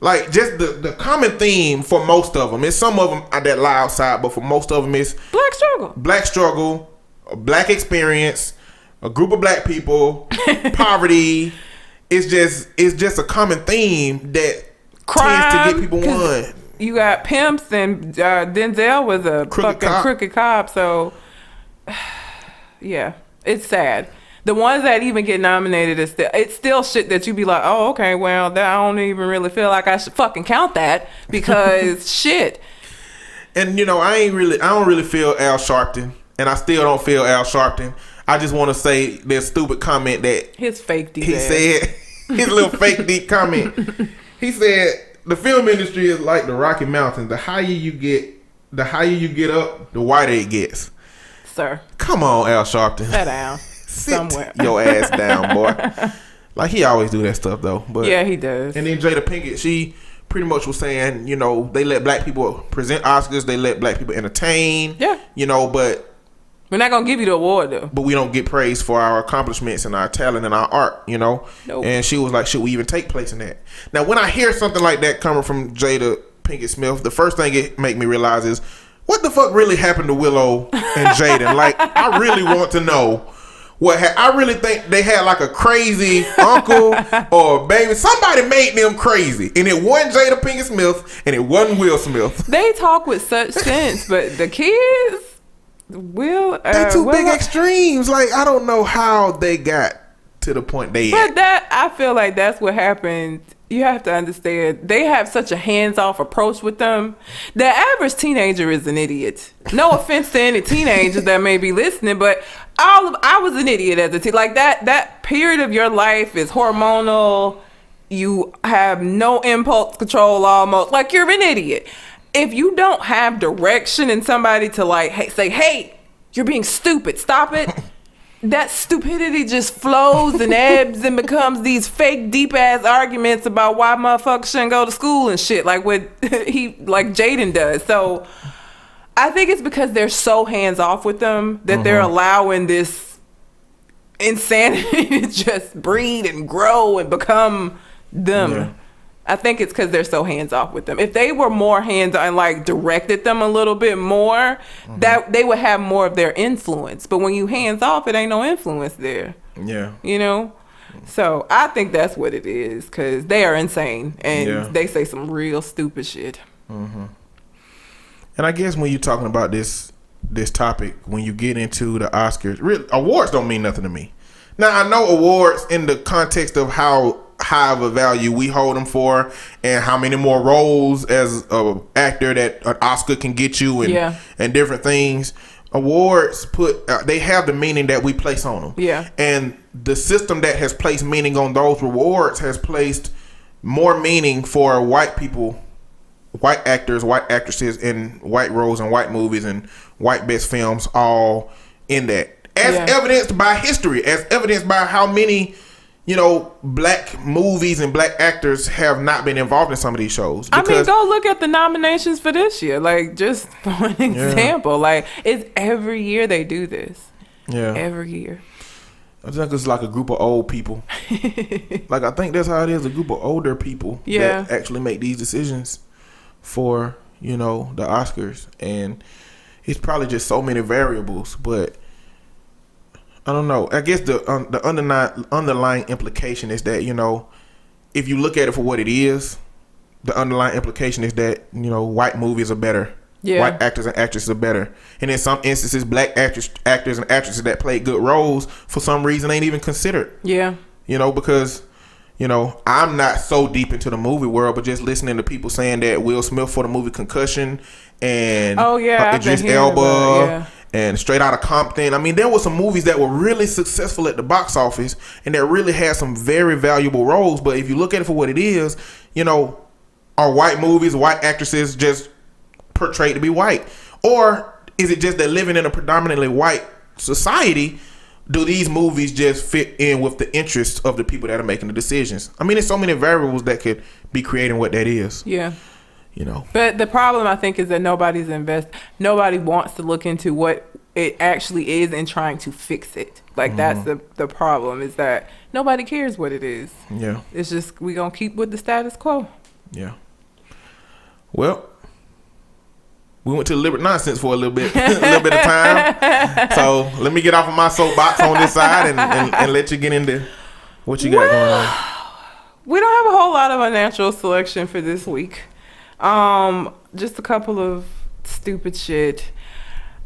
Like, just the common theme for most of them. It's some of them that lie outside, but for most of them it's black struggle. Black struggle, a black experience, a group of black people, poverty. It's just a common theme that tends to get people won. You got pimps and Denzel was a crooked cop. So yeah, it's sad. The ones that even get nominated it's still shit that you be like, oh, okay, well, I don't even really feel like I should fucking count that because shit. And you know, I don't really feel Al Sharpton, and I still don't feel Al Sharpton. I just want to say this stupid comment that his fake deep. He said his little fake deep comment. He said the film industry is like the Rocky Mountains. The higher you get up, the wider it gets. Sir, come on, Al Sharpton. Sit down. Sit your ass down, boy. Like, he always do that stuff though. But yeah, he does. And then Jada Pinkett, she pretty much was saying, you know, they let black people present Oscars, they let black people entertain. Yeah. You know, but We're not gonna give you the award though. but we don't get praise for our accomplishments and our talent and our art, you know. Nope. And she was like, should we even take place in that? Now, when I hear something like that coming from Jada Pinkett Smith, the first thing it make me realize is, what the fuck really happened to Willow and Jaden? Like, I really want to know I really think they had like a crazy uncle or baby. Somebody made them crazy, and it wasn't Jada Pinkett Smith, and it wasn't Will Smith. They talk with such sense, but the kids, they two big extremes. Like, I don't know how they got to the point they. But I feel like that's what happened. You have to understand, they have such a hands-off approach with them. The average teenager is an idiot. No offense to any teenagers that may be listening, but I was an idiot as a teen. Like that period of your life is hormonal. You have no impulse control almost. Like, you're an idiot. If you don't have direction and somebody to like say, hey, you're being stupid, stop it. That stupidity just flows and ebbs and becomes these fake deep ass arguments about why motherfuckers shouldn't go to school and shit, like what Jaden does. So I think it's because they're so hands off with them that they're allowing this insanity to just breed and grow and become them. Yeah. I think it's because they're so hands off with them. If they were more hands on, like directed them a little bit more, that they would have more of their influence. But when you hands off, it ain't no influence there. Yeah. You know? So I think that's what it is, because they are insane and they say some real stupid shit. Mm-hmm. And I guess when you're talking about this topic, when you get into the Oscars, really, awards don't mean nothing to me. Now, I know awards in the context of how high of a value we hold them for, and how many more roles as an actor that an Oscar can get you, and different things. Awards they have the meaning that we place on them. Yeah. And the system that has placed meaning on those rewards has placed more meaning for white people, white actors, white actresses in white roles and white movies and white best films, all in that. As evidenced by history, as evidenced by how many, black movies and black actors have not been involved in some of these shows. I mean, go look at the nominations for this year. Like, just for an example, like, it's every year they do this. Yeah. Every year. I think it's like a group of old people. Like, I think that's how it is, a group of older people that actually make these decisions for, the Oscars. And it's probably just so many variables, but I don't know. I guess the underlying implication is that, if you look at it for what it is, the underlying implication is that, white movies are better. Yeah. White actors and actresses are better. And in some instances, black actors and actresses that play good roles, for some reason, ain't even considered. Yeah. Because, I'm not so deep into the movie world, but just listening to people saying that Will Smith for the movie Concussion and Idris Elba and Straight Outta Compton. I mean, there were some movies that were really successful at the box office and that really had some very valuable roles. But if you look at it for what it is, are white movies, white actresses just portrayed to be white? Or is it just that living in a predominantly white society, do these movies just fit in with the interests of the people that are making the decisions? I mean, there's so many variables that could be creating what that is. Yeah. But the problem, I think, is that nobody wants to look into what it actually is and trying to fix it. Like, that's the problem, is that nobody cares what it is. Yeah. It's just, we gonna keep with the status quo. Yeah. Well, we went to Liberty Nonsense for a little bit of time. So let me get off of my soapbox on this side and let you get into what you got going on. We don't have a whole lot of unnatural selection for this week. Just a couple of stupid shit.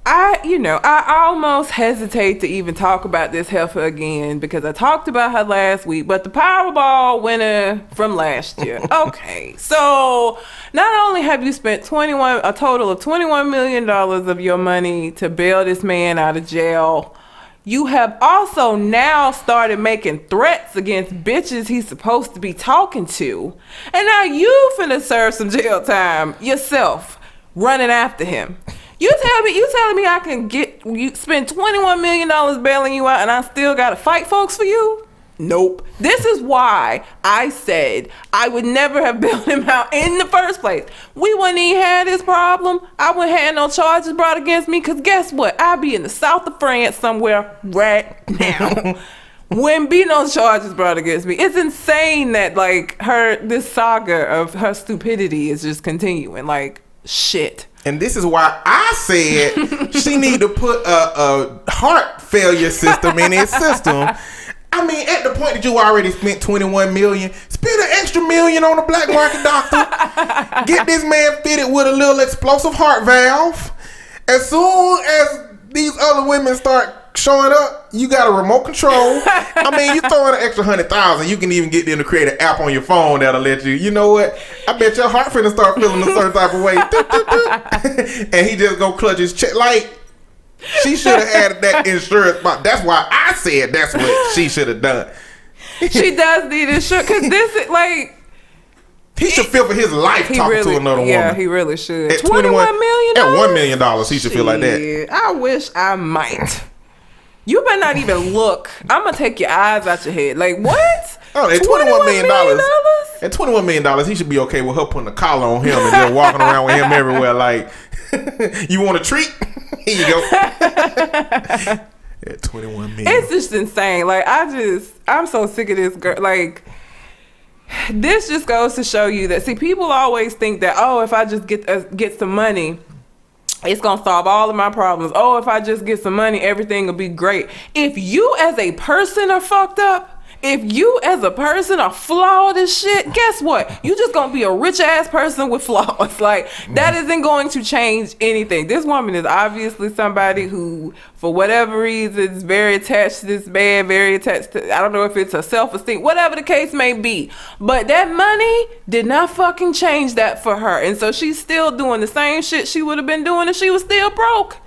I almost hesitate to even talk about this heifer again because I talked about her last week, but the Powerball winner from last year. Okay, so not only have you spent a total of $21 million of your money to bail this man out of jail, you have also now started making threats against bitches he's supposed to be talking to. And now you finna serve some jail time yourself running after him. You telling me I can spend $21 million bailing you out and I still gotta fight folks for you? Nope. This is why I said I would never have bailed him out in the first place. We wouldn't even have this problem. I wouldn't have no charges brought against me, because guess what? I'd be in the south of France somewhere right now. Wouldn't be no charges brought against me. It's insane that, like, this saga of her stupidity is just continuing. Like, shit. And this is why I said she need to put a heart failure system in his system. I mean, at the point that you already spent $21 million, spend an extra $1 million on a black market doctor. Get this man fitted with a little explosive heart valve. As soon as these other women start showing up, you got a remote control. I mean, you throw in an extra $100,000, you can even get them to create an app on your phone that'll let you. You know what? I bet your heart finna start feeling a certain type of way. And he just go clutch his check. Like, she should have had that insurance. That's why I said that's what she should have done. She does need insurance, because this is like, he should feel for his life talking to another woman. Yeah, he really should. At $21 million? At $1 million, he should feel like that. I wish I might. You better not even look. I'm gonna take your eyes out your head. Like, what? Oh, at $21 million. At $21 million, he should be okay with her putting a collar on him and just walking around with him everywhere. Like, you want a treat? Here you go. At $21 million. It's just insane. Like, I'm so sick of this girl. Like, this just goes to show you that, see, people always think that, oh, if I just get some money, it's gonna solve all of my problems. Oh, if I just get some money, everything will be great. If you as a person are fucked up, if you as a person are flawed as shit, guess what? You just gonna be a rich ass person with flaws. Like, that isn't going to change anything. This woman is obviously somebody who, for whatever reason, is very attached to this man, very attached to, I don't know if it's her self-esteem, whatever the case may be. But that money did not fucking change that for her. And so she's still doing the same shit she would have been doing if she was still broke.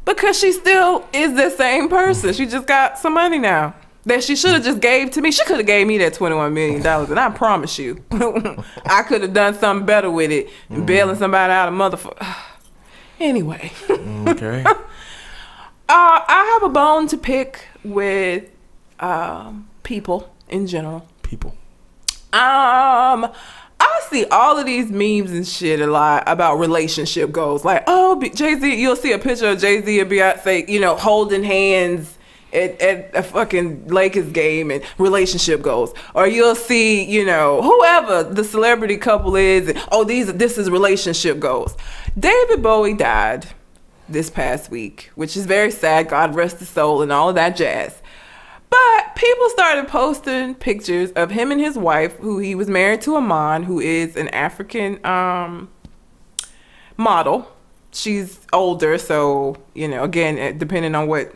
Because she still is the same person. She just got some money now that she should have just gave to me. She could have gave me that $21 million, and I promise you, I could have done something better with it than bailing somebody out of motherfucker. Anyway. Okay. I have a bone to pick with people in general. People. I see all of these memes and shit a lot about relationship goals. Like, oh, Jay-Z, you'll see a picture of Jay-Z and Beyonce, holding hands at a fucking Lakers game, and relationship goals. Or you'll see, whoever the celebrity couple is, and, oh, this is relationship goals. David Bowie died this past week, which is very sad. God rest his soul and all of that jazz. But people started posting pictures of him and his wife, who he was married to, Iman, who is an African model. She's older, so, again, depending on what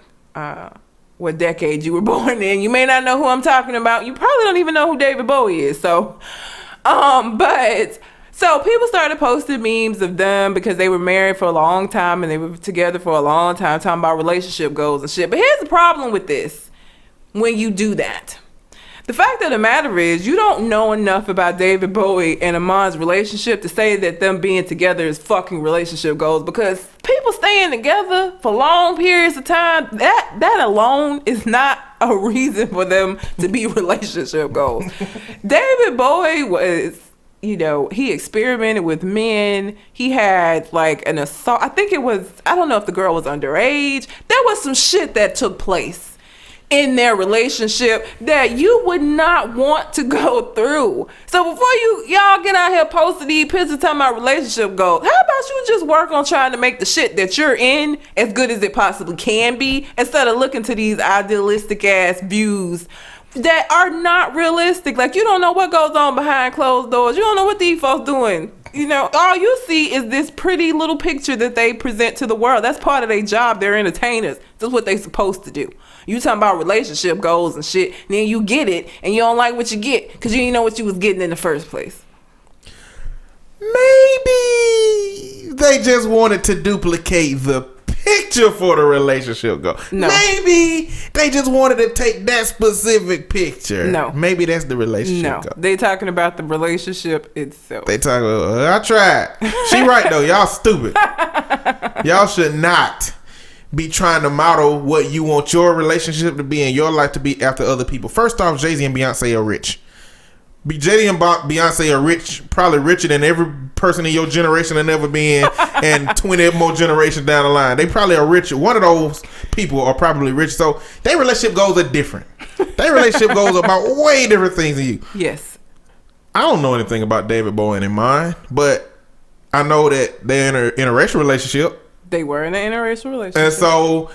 decade you were born in, you may not know who I'm talking about. You probably don't even know who David Bowie is. So people started posting memes of them because they were married for a long time and they were together for a long time, talking about relationship goals and shit. But here's the problem with this. When you do that, the fact of the matter is, you don't know enough about David Bowie and Iman's relationship to say that them being together is fucking relationship goals, because people staying together for long periods of time, that alone is not a reason for them to be relationship goals. David Bowie was, he experimented with men. He had like an assault. I don't know if the girl was underage. There was some shit that took place in their relationship that you would not want to go through. So before y'all get out here posting these pictures talking about relationship goals, how about you just work on trying to make the shit that you're in as good as it possibly can be, instead of looking to these idealistic ass views that are not realistic. Like, you don't know what goes on behind closed doors. You don't know what these folks doing. All you see is this pretty little picture that they present to the world. That's part of their job. They're entertainers. That's what they supposed to do. You talking about relationship goals and shit, and then you get it, and you don't like what you get because you didn't know what you was getting in the first place. Maybe they just wanted to duplicate the picture for the relationship goal. No. Maybe they just wanted to take that specific picture. No. Maybe that's the relationship goal. They talking about the relationship itself. They talking about, I tried. She right though. Y'all stupid. Y'all should not be trying to model what you want your relationship to be and your life to be after other people. First off, Jay-Z and Beyonce are rich. Jay-Z and Beyonce are rich, probably richer than every person in your generation have ever been, and 20 more generations down the line. They probably are richer. One of those people are probably rich. So their relationship goals are different. Their relationship goals are about way different things than you. Yes. I don't know anything about David Bowie and mine, but I know that they're in an interracial relationship. They were in an interracial relationship. And so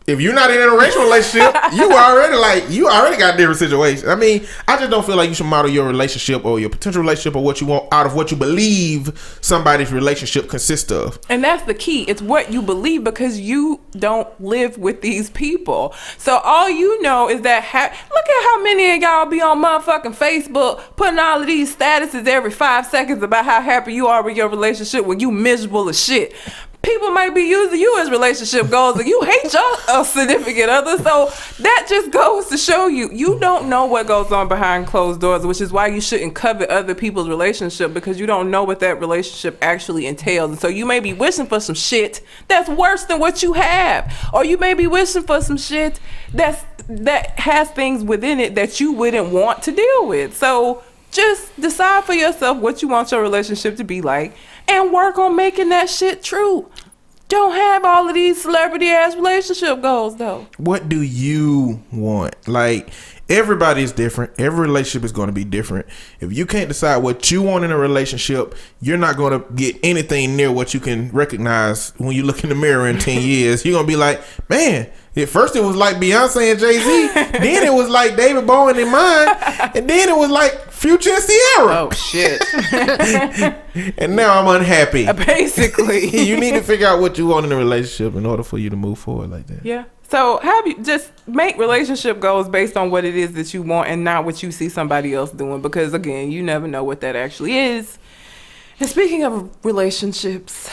if you're not in an interracial relationship, you already got different situations. I mean, I just don't feel like you should model your relationship or your potential relationship or what you want out of what you believe somebody's relationship consists of. And that's the key. It's what you believe, because you don't live with these people. So all you know is that look at how many of y'all be on motherfucking Facebook putting all of these statuses every 5 seconds about how happy you are with your relationship when you miserable as shit. People might be using you as relationship goals and you hate your significant other. So that just goes to show you don't know what goes on behind closed doors, which is why you shouldn't covet other people's relationship, because you don't know what that relationship actually entails. And so you may be wishing for some shit that's worse than what you have. Or you may be wishing for some shit that has things within it that you wouldn't want to deal with. So just decide for yourself what you want your relationship to be like and work on making that shit true. Don't have all of these celebrity ass relationship goals though. What do you want? Like, everybody is different. Every relationship is going to be different. If you can't decide what you want in a relationship, you're not going to get anything near what you can recognize when you look in the mirror in 10 years. You're going to be like, man, at first it was like Beyonce and Jay-Z. Then it was like David Bowie and mine. And then it was like Future and Sierra. Oh, shit. And now I'm unhappy. Basically. You need to figure out what you want in a relationship in order for you to move forward like that. Yeah. So have you just make relationship goals based on what it is that you want and not what you see somebody else doing, because again, you never know what that actually is. And speaking of relationships,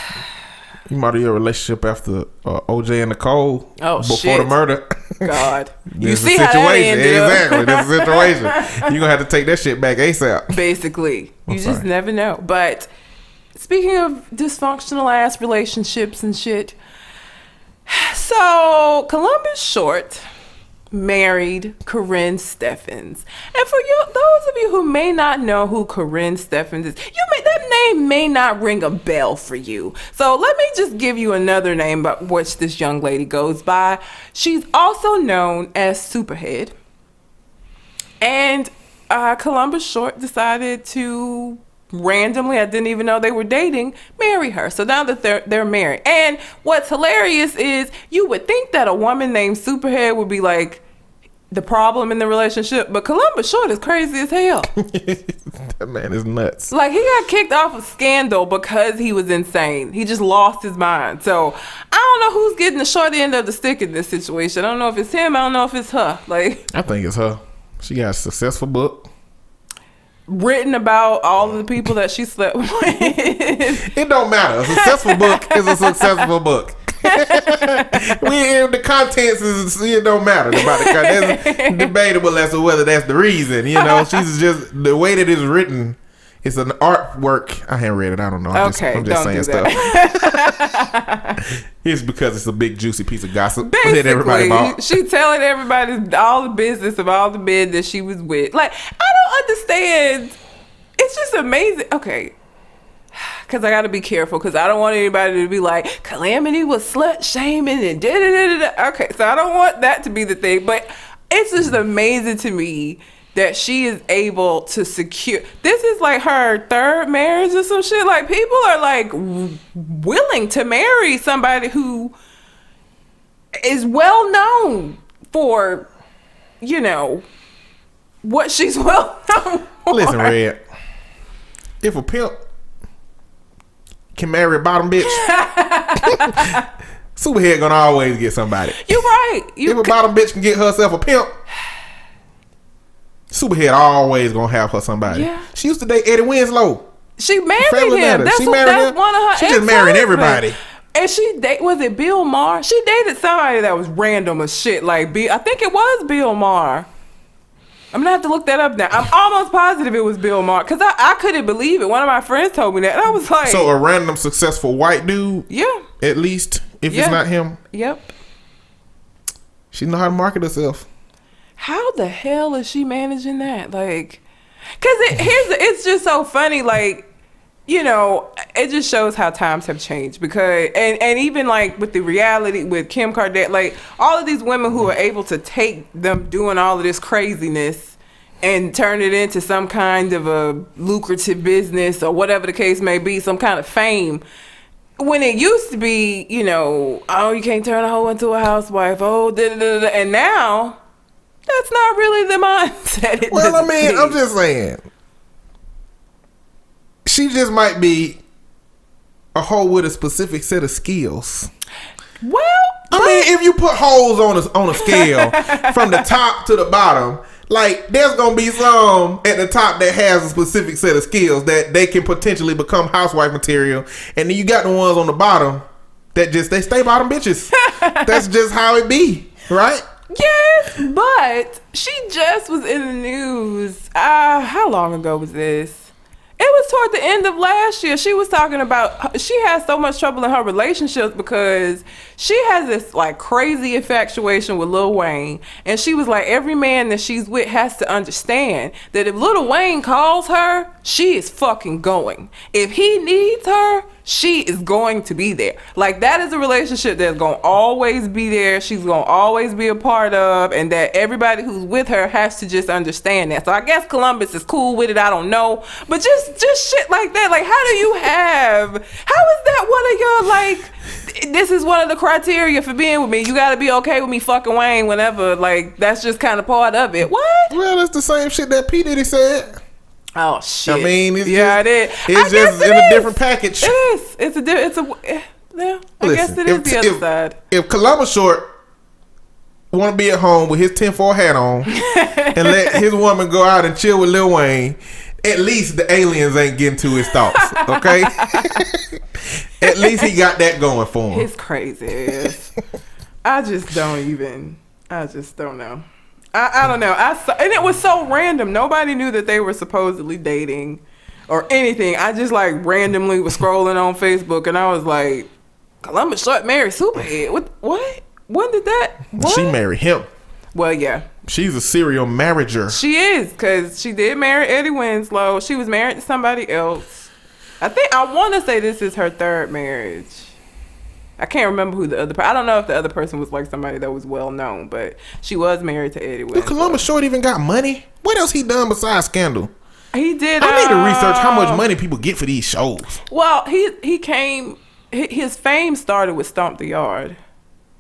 you model your relationship after OJ and Nicole before shit. the murder. God. You There's see a how that situation. ended up. Exactly. There's a situation. You're going to have to take that shit back ASAP. Basically. You just never know. But speaking of dysfunctional ass relationships and shit, so Columbus Short married Corinne Steffens. And for you, those of you who may not know who Corinne Steffens is, that name may not ring a bell for you. So let me just give you another name by which this young lady goes by. She's also known as Superhead. And Columbus Short decided to randomly, I didn't even know they were dating, marry her. So now that they're married. And what's hilarious is you would think that a woman named Superhead would be like the problem in the relationship, but Columbus Short is crazy as hell. That man is nuts. Like, he got kicked off of Scandal because he was insane. He just lost his mind. So I don't know who's getting the short end of the stick in this situation. I don't know if it's him. I don't know if it's her. Like, I think it's her. She got a successful book written about all of the people that she slept with. It don't matter. A successful book is a successful book. The contents is, it don't matter about the content. It's debatable as to whether that's the reason. You know, she's just the way that it's written. It's an artwork. I haven't read it. I don't know. I'm just saying stuff. It's because it's a big juicy piece of gossip. Basically, everybody about. She telling everybody all the business of all the men that she was with. Like, I don't understand. It's just amazing. Okay. Because I got to be careful, because I don't want anybody to be like, Calamity was slut shaming and da-da-da-da-da. Okay, so I don't want that to be the thing. But it's just amazing to me that she is able to secure. This is like her third marriage or some shit. Like, people are like willing to marry somebody who is well known for, you know, what she's well known for. Listen, Red. If a pimp can marry a bottom bitch, Superhead gonna always get somebody. You're right. If a bottom bitch can get herself a pimp, Superhead always gonna have her somebody. Yeah. She used to date Eddie Winslow. She married him. That's one of her. She just marrying everybody. And was it Bill Maher? She dated somebody that was random as shit. Like, I think it was Bill Maher. I'm gonna have to look that up now. I'm almost positive it was Bill Maher, because I couldn't believe it. One of my friends told me that, and I was like, so a random successful white dude, yeah, at least If Yeah. it's not him, Yep. she know how to market herself. How the hell is she managing that? Like, cause it's just so funny. Like, you know, it just shows how times have changed because, and even like with the reality with Kim Kardashian, like all of these women who are able to take them doing all of this craziness and turn it into some kind of a lucrative business or whatever the case may be, some kind of fame. When it used to be, you know, oh, you can't turn a hoe into a housewife. Oh, da-da-da-da. And now that's not really the mindset. Well, I mean, I'm just saying. She just might be a hoe with a specific set of skills. Well, I mean, if you put holes on a scale from the top to the bottom, like there's gonna be some at the top that has a specific set of skills that they can potentially become housewife material, and then you got the ones on the bottom that just they stay bottom bitches. That's just how it be, right? yes, but she just was in the news. How long ago was this? It was toward the end of last year. She was talking about she has so much trouble in her relationships because she has this like crazy infatuation with Lil Wayne. And she was like, every man that she's with has to understand that if Lil Wayne calls her, she is fucking going. If he needs her, she is going to be there. Like that is a relationship that's going to always be there. She's going to always be a part of, and that everybody who's with her has to just understand that. So I guess Columbus is cool with it. I don't know. But just shit like that. Like how is that one of your like, this is one of the criteria for being with me. You got to be okay with me fucking Wayne whenever. Like that's just kind of part of it. What? Well, that's the same shit that P. Diddy said. Oh shit! I mean, it's yeah, just, it is. It's just in a different package. It is. Yeah. I guess it is the other side. If Columbus Short want to be at home with his tinfoil hat on and let his woman go out and chill with Lil Wayne, at least the aliens ain't getting to his thoughts. Okay, at least he got that going for him. It's crazy. I just don't know. I don't know. And it was so random. Nobody knew that they were supposedly dating or anything. I just like randomly was scrolling on Facebook and I was like, Columbus Short married Superhead. What? When did that? What? She married him. Well, yeah. She's a serial marriager. She is, because she did marry Eddie Winslow. She was married to somebody else. I want to say this is her third marriage. I can't remember who the other I don't know if the other person was like somebody that was well known, but she was married to Eddie Winslow. Columbus Short even got money? What else he done besides Scandal? He did. I need to research how much money people get for these shows. Well, his fame started with Stomp the Yard.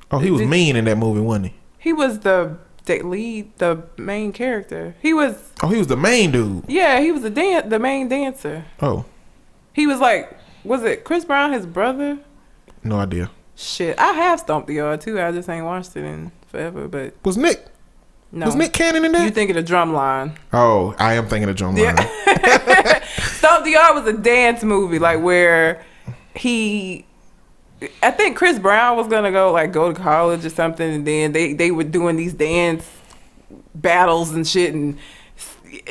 Oh, he was mean in that movie, wasn't he? He was the main character. He was the main dude. Yeah, he was the main dancer. Oh. He was like, was it Chris Brown, his brother? No idea. Shit, I have Stomped the Yard too. I just ain't watched it in forever. But was Nick Cannon in that? You thinking of Drumline? Oh, I am thinking of Drumline. Yeah. Stomped the Yard was a dance movie, like where I think Chris Brown was gonna go to college or something, and then they were doing these dance battles and shit, and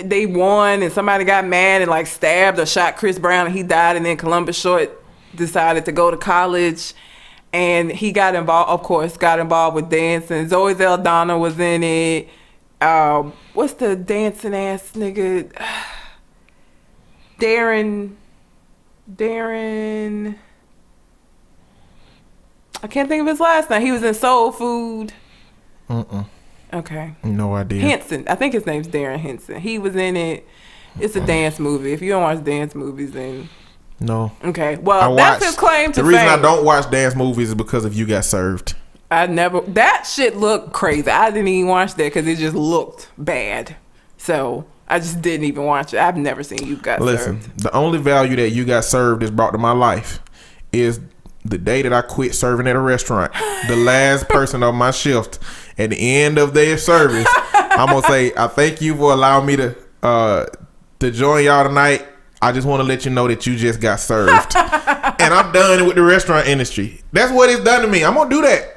they won, and somebody got mad and like stabbed or shot Chris Brown, and he died, and then Columbus Short decided to go to college, and he got involved with dancing. Zoe Saldana was in it. What's the dancing ass nigga? Darren. I can't think of his last name. He was in Soul Food. Okay. No idea. Henson. I think his name's Darren Henson. He was in it. It's a dance movie. If you don't watch dance movies, then no. Okay. Well, that's his claim to fame. The reason I don't watch dance movies is because of You Got Served. That shit looked crazy. I didn't even watch that because it just looked bad. So I just didn't even watch it. I've never seen You Got Served. Listen, the only value that You Got Served has brought to my life is the day that I quit serving at a restaurant. The last person on my shift, at the end of their service, I'm gonna say, I thank you for allowing me to join y'all tonight. I just want to let you know that you just got served. And I'm done with the restaurant industry. That's what it's done to me. I'm gonna do that.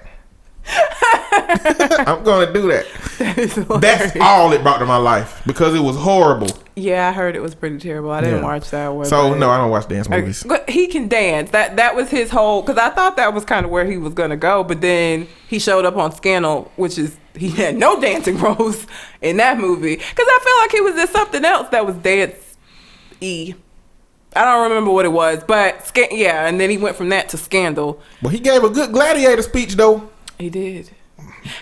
I'm gonna do that. That's That's all it brought to my life because it was horrible. Yeah, I heard it was pretty terrible. I didn't watch that one. So no, I don't watch dance movies. But he can dance. That was his whole. Because I thought that was kind of where he was gonna go, but then he showed up on Scandal, which is he had no dancing roles in that movie. Because I feel like he was in something else that was dance-y. I don't remember what it was, but yeah. And then he went from that to Scandal. But he gave a good gladiator speech though. He did.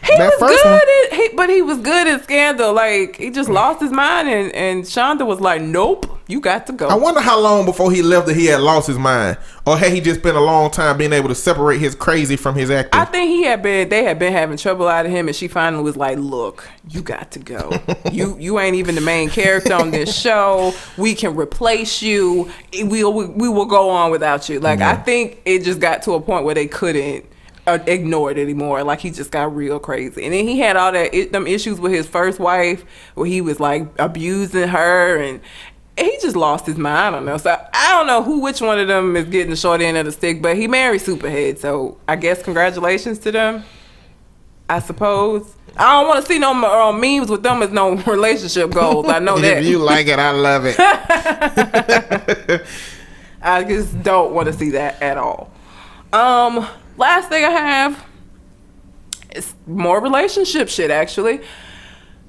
He was good but he was good at Scandal. Like, he just lost his mind, and Shonda was like, nope, you got to go. I wonder how long before he left that he had lost his mind, or had he just spent a long time being able to separate his crazy from his acting? I think they had been having trouble out of him, and she finally was like, look, you got to go. you ain't even the main character on this show. We can replace you. We will go on without you. Like, I think it just got to a point where they couldn't ignore it anymore. Like, he just got real crazy, and then he had all them issues with his first wife where he was like abusing her, and he just lost his mind. I don't know. So I don't know which one of them is getting the short end of the stick, but he married Superhead, so I guess congratulations to them, I suppose. I don't want to see no memes with them as no relationship goals. I know that. If you like it, I love it. I just don't want to see that at all. Last thing I have is more relationship shit, actually.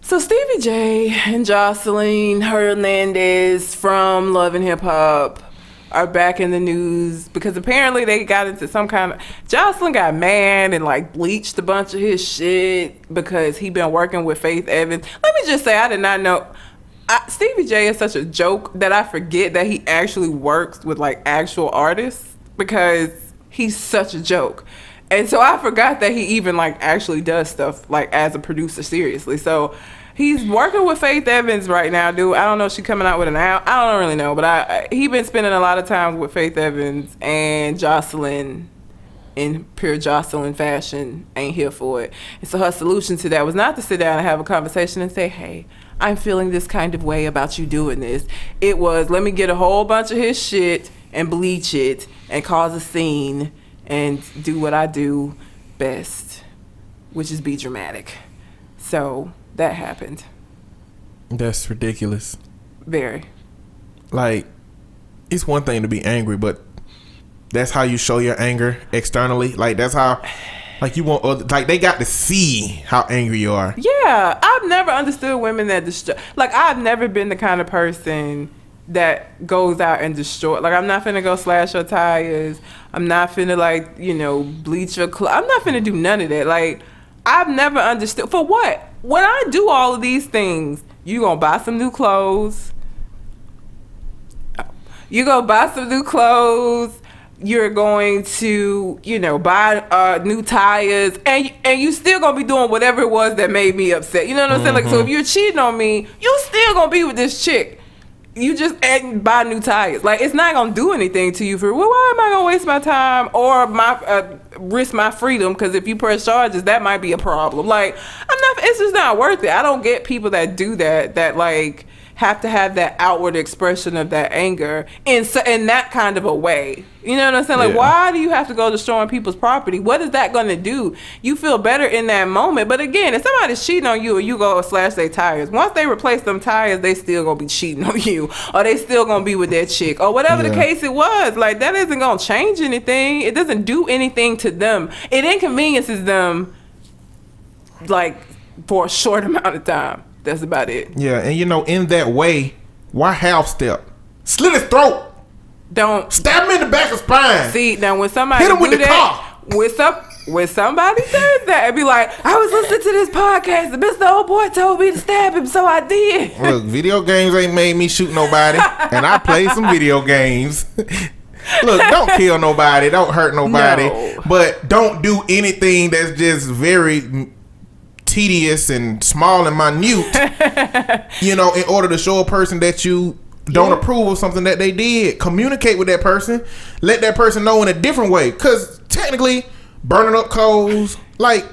So Stevie J and Jocelyn Hernandez from Love and Hip Hop are back in the news because apparently they got into some kind of... Jocelyn got mad and like bleached a bunch of his shit because he been working with Faith Evans. Let me just say, I did not know... Stevie J is such a joke that I forget that he actually works with like actual artists because he's such a joke. And so I forgot that he even like actually does stuff like as a producer seriously. So he's working with Faith Evans right now, dude. I don't know if she's coming out with an album. I don't really know, but he been spending a lot of time with Faith Evans, and Jocelyn, in pure Jocelyn fashion, ain't here for it. And so her solution to that was not to sit down and have a conversation and say, hey, I'm feeling this kind of way about you doing this. It was, let me get a whole bunch of his shit and bleach it and cause a scene and do what I do best, which is be dramatic. So that happened. That's ridiculous. Very. Like, it's one thing to be angry, but that's how you show your anger externally. Like, that's how, like, you want other, like, they got to see how angry you are. Yeah, I've never understood women that destroy. Like, I've never been the kind of person that goes out and destroy. Like, I'm not finna go slash your tires. I'm not finna, like, bleach your clothes. I'm not finna do none of that. Like, I've never understood. For what? When I do all of these things, you gonna buy some new clothes. You gonna buy some new clothes. You're going to, buy new tires, and you still gonna be doing whatever it was that made me upset. You know what I'm saying? Like, so if you're cheating on me, you still gonna be with this chick. You just buy new tires. Like, it's not gonna do anything to you. Well, why am I gonna waste my time or risk my freedom? Because if you press charges, that might be a problem. Like, it's just not worth it. I don't get people that do that like have to have that outward expression of that anger in that kind of a way. You know what I'm saying? Like, why do you have to go destroying people's property? What is that going to do? You feel better in that moment. But again, if somebody's cheating on you and you go slash their tires, once they replace them tires, they still going to be cheating on you. Or they still going to be with that chick. Or whatever the case it was. Like, that isn't going to change anything. It doesn't do anything to them. It inconveniences them, like, for a short amount of time. That's about it. Yeah, and in that way, why half step? Slit his throat. Don't stab him in the back of spine. See, now when somebody hit him with the car. When somebody says that, and be like, I was listening to this podcast and Mr. Old Boy told me to stab him, so I did. Look, video games ain't made me shoot nobody, and I play some video games. Look, don't kill nobody, don't hurt nobody, but don't do anything that's just very tedious and small and minute, in order to show a person that you don't approve of something that they did. Communicate with that person. Let that person know in a different way. Because technically, burning up clothes, like,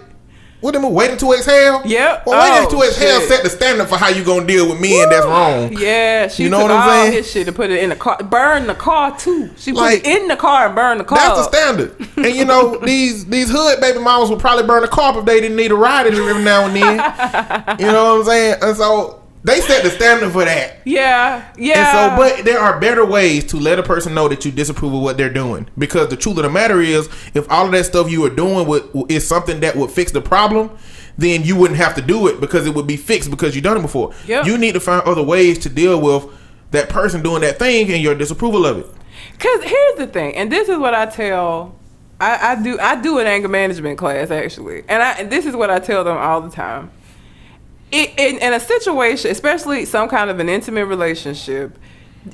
What am I waiting to exhale? Yep. Well, waiting to exhale set the standard for how you gonna deal with men. That's wrong. Yeah, she you know took what I'm all saying? his shit and put it in the car, burn the car too. She put Like, it in the car and burned the car. That's the standard. And you know, these hood baby mamas would probably burn the car if they didn't need a ride every now and then. You know what I'm saying? And so they set the standard for that. Yeah. And so, but there are better ways to let a person know that you disapprove of what they're doing. Because the truth of the matter is, if all of that stuff you are doing is something that would fix the problem, then you wouldn't have to do it because it would be fixed because you've done it before. Yep. You need to find other ways to deal with that person doing that thing and your disapproval of it. Because here's the thing, and this is what I tell, I do an anger management class actually, and this is what I tell them all the time. In a situation, especially some kind of an intimate relationship,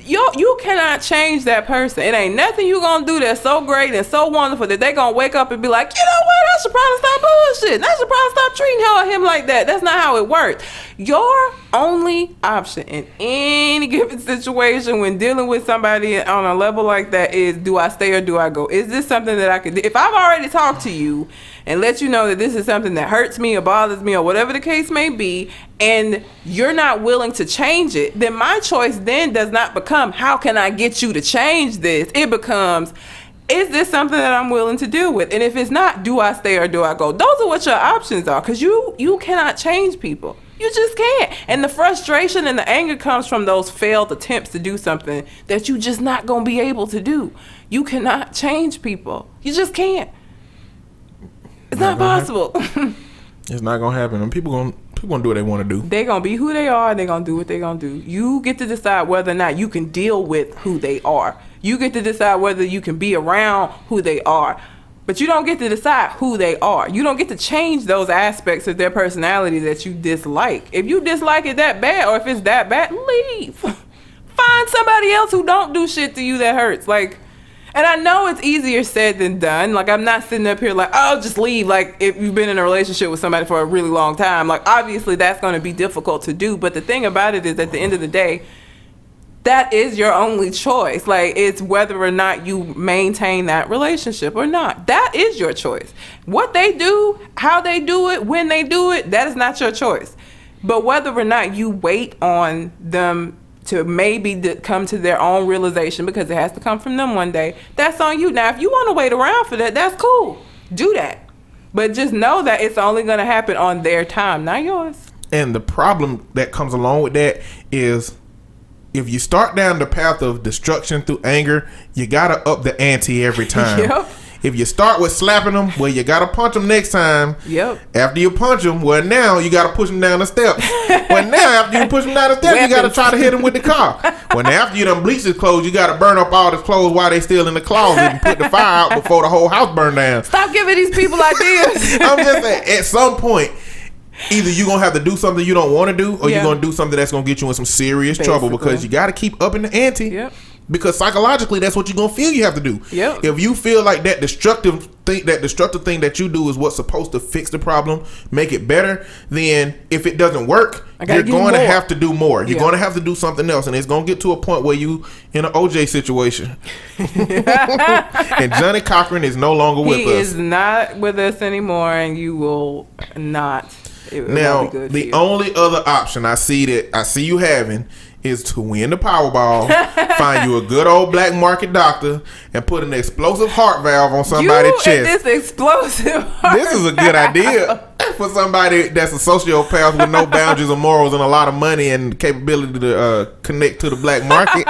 you cannot change that person. It ain't nothing you gonna do that's so great and so wonderful that they gonna wake up and be like, you know what, I should probably stop bullshit. I should probably stop treating her or him like that. That's not how it works. Your only option in any given situation when dealing with somebody on a level like that is, do I stay or do I go? Is this something that I could do? If I've already talked to you and let you know that this is something that hurts me or bothers me or whatever the case may be, and you're not willing to change it, then my choice then does not become, how can I get you to change this? It becomes, is this something that I'm willing to deal with? And if it's not, do I stay or do I go? Those are what your options are, because you cannot change people. You just can't. And the frustration and the anger comes from those failed attempts to do something that you just not going to be able to do. You cannot change people. You just can't. It's not possible. It's not gonna happen. And people gonna do what they want to do. They're gonna be who they are. They're gonna do what they're gonna do. You get to decide whether or not you can deal with who they are. You get to decide whether you can be around who they are. But you don't get to decide who they are. You don't get to change those aspects of their personality that you dislike. If you dislike it that bad, or if it's that bad, leave. Find somebody else who don't do shit to you that hurts. Like, and I know it's easier said than done. Like, I'm not sitting up here like, oh, just leave. Like, if you've been in a relationship with somebody for a really long time, like, obviously that's going to be difficult to do. But the thing about it is, at the end of the day, that is your only choice. Like, it's whether or not you maintain that relationship or not. That is your choice. What they do, how they do it, when they do it, that is not your choice. But whether or not you wait on them to maybe come to their own realization, because it has to come from them one day, that's on you. Now, if you want to wait around for that, that's cool. Do that. But just know that it's only going to happen on their time, not yours. And the problem that comes along with that is, if you start down the path of destruction through anger, you got to up the ante every time. Yep. If you start with slapping them, well, you got to punch them next time. Yep. After you punch them, well, now you got to push them down the steps. Well, now after you push them down the steps, you got to try to hit them with the car. Well, now after you done bleach his clothes, you got to burn up all his clothes while they still in the closet and put the fire out before the whole house burned down. Stop giving these people ideas. I'm just saying, at some point, either you're going to have to do something you don't want to do, or you're going to do something that's going to get you in some serious trouble, because you got to keep upping the ante. Yep. Because psychologically, that's what you're going to feel you have to do. Yep. If you feel like that destructive thing that you do is what's supposed to fix the problem, make it better, then if it doesn't work, you're going to have to do more. You're going to have to do something else, and it's going to get to a point where you in an OJ situation. And Johnny Cochran is no longer with us. He is not with us anymore, and you will not. It now, won't be good the only other option I see you having is to win the Powerball, find you a good old black market doctor, and put an explosive heart valve on somebody's chest. This explosive heart This is a good idea for somebody that's a sociopath with no boundaries or morals and a lot of money and capability to connect to the black market.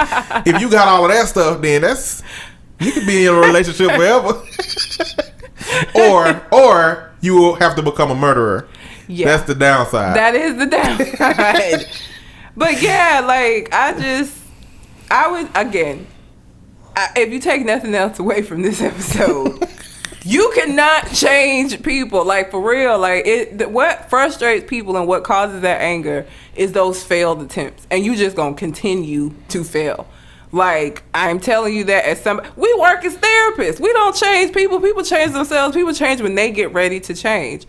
If you got all of that stuff, then you could be in a relationship forever. or you will have to become a murderer. Yeah. That's the downside. That is the downside. But yeah, like, I would, again, if you take nothing else away from this episode, you cannot change people. Like, for real, like, what frustrates people and what causes that anger is those failed attempts. And you just gonna continue to fail. Like, I'm telling you that we work as therapists. We don't change people. People change themselves. People change when they get ready to change.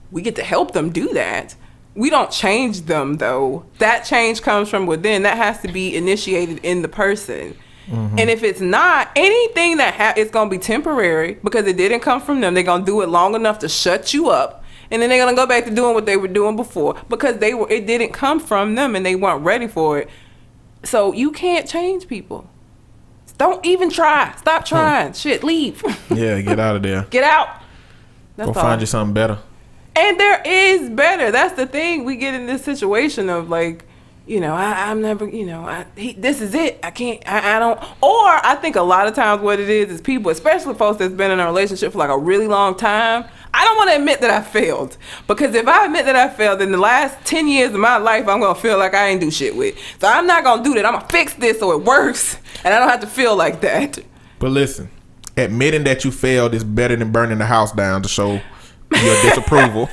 We get to help them do that. We don't change them, though. That change comes from within. That has to be initiated in the person. Mm-hmm. And if it's not, anything that it's going to be temporary because it didn't come from them. They're going to do it long enough to shut you up. and then they're gonna go back to doing what they were doing before because it didn't come from them and they weren't ready for it. So you can't change people. Don't even try. Stop trying. Shit, leave. Yeah, get out of there. Get out. That's Go all. find you something better. And there is better. That's the thing. We get in this situation of like, you know, I'm never, you know, this is it. I can't, I don't. Or I think a lot of times what it is people, especially folks that's been in a relationship for like a really long time, I don't want to admit that I failed. Because if I admit that I failed, in the last 10 years of my life, I'm going to feel like I ain't do shit with. So I'm not going to do that. I'm going to fix this so it works. And I don't have to feel like that. But listen, admitting that you failed is better than burning the house down to show your disapproval.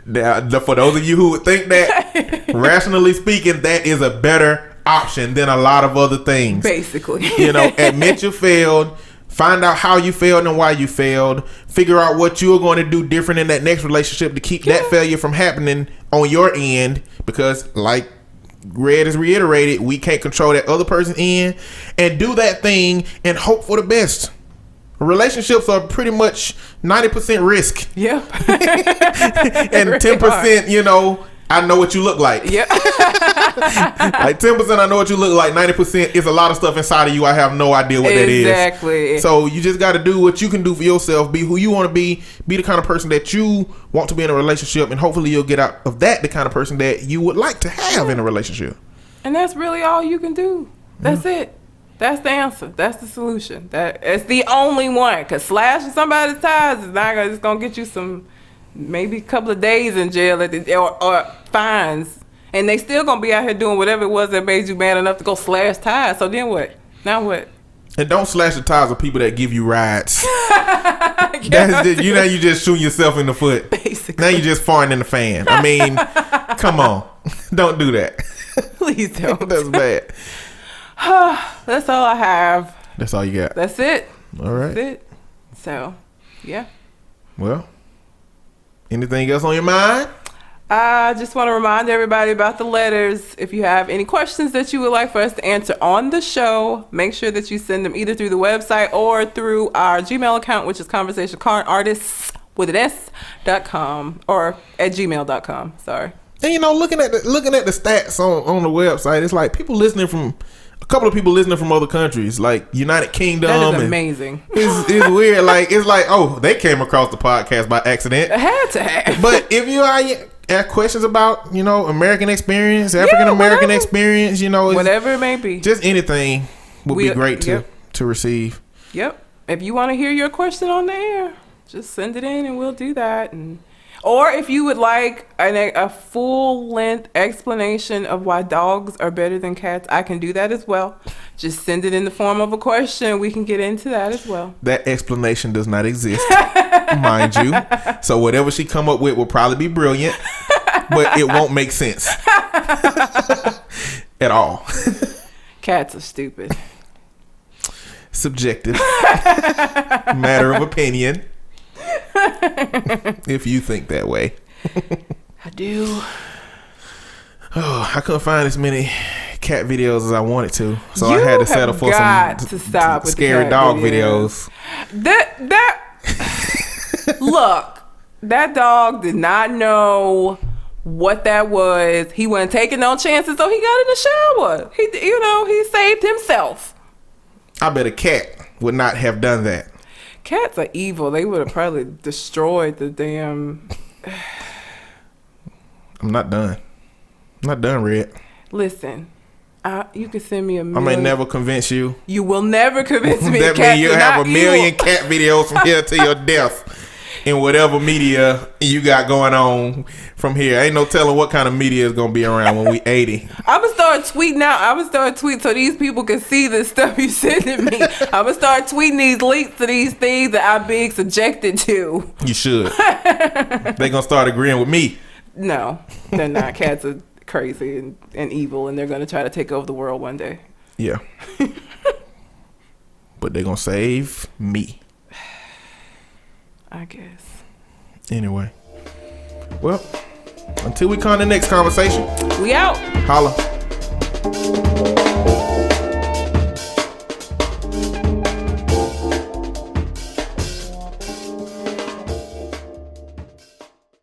For those of you who would think that, rationally speaking, that is a better option than a lot of other things. Basically. You know, admit you failed. Find out how you failed and why you failed. Figure out what you're going to do different in that next relationship to keep that failure from happening on your end. Because, like Red has reiterated, we can't control that other person's end. And do that thing and hope for the best. Relationships are pretty much 90% risk. Yeah. And 10%, you know, I know what you look like. Yeah. Like 10% I know what you look like. 90% is a lot of stuff inside of you. I have no idea what that is. Exactly. So you just got to do what you can do for yourself. Be who you want to be. Be the kind of person that you want to be in a relationship. And hopefully you'll get out of that the kind of person that you would like to have in a relationship. And that's really all you can do. That's it. That's the answer. That's the solution. It's the only one. Because slashing somebody's tires is not gonna, it's going to get you some, maybe a couple of days in jail or fines. And they still going to be out here doing whatever it was that made you mad enough to go slash tires. So then what? Now what? And don't slash the tires of people that give you rides. That's just, you know, you just shooting yourself in the foot. Basically. Now you just farting in the fan. I mean, come on. Don't do that. Please don't. That's bad. That's all I have. That's all you got. That's it. All right. That's it. So, yeah. Well, anything else on your mind? I just want to remind everybody about the letters. If you have any questions that you would like for us to answer on the show, make sure that you send them either through the website or through our Gmail account, which is conversationcardartists.com or at gmail.com. Sorry. And you know, looking at the stats on the website, it's like people listening from a couple of people listening from other countries, like United Kingdom. That is amazing. It's weird. Like it's like, oh, they came across the podcast by accident. I had to have. But if you have questions about, you know, American experience, African American experience, you know, whatever it may be, just anything would be great to receive. Yep. If you want to hear your question on the air, just send it in and we'll do that. Or if you would like a full-length explanation of why dogs are better than cats, I can do that as well. Just send it in the form of a question. We can get into that as well. That explanation does not exist, mind you. So whatever she come up with will probably be brilliant, but it won't make sense at all. Cats are stupid. Subjective. Matter of opinion. If you think that way. I do. Oh, I couldn't find as many cat videos as I wanted to, so I had to settle for some scary dog videos. Look, that dog did not know what that was. He wasn't taking no chances, so he got in the shower. He saved himself. I bet a cat would not have done that. Cats are evil. They would have probably destroyed the damn... I'm not done. I'm not done, Red. Listen, you can send me a million... I may never convince you. You will never convince me. That means you'll have a million cat videos from here to your death. In whatever media you got going on from here. Ain't no telling what kind of media is going to be around when we 80. I'm going to start tweeting out. I'm going to start tweeting so these people can see the stuff you sending me. I'm going to start tweeting these links to these things that I'm being subjected to. You should. They're going to start agreeing with me. No, they're not. Cats are crazy and evil, and they're going to try to take over the world one day. Yeah. But they're going to save me. I guess. Anyway. Well, until we come to the next conversation. We out. Holla.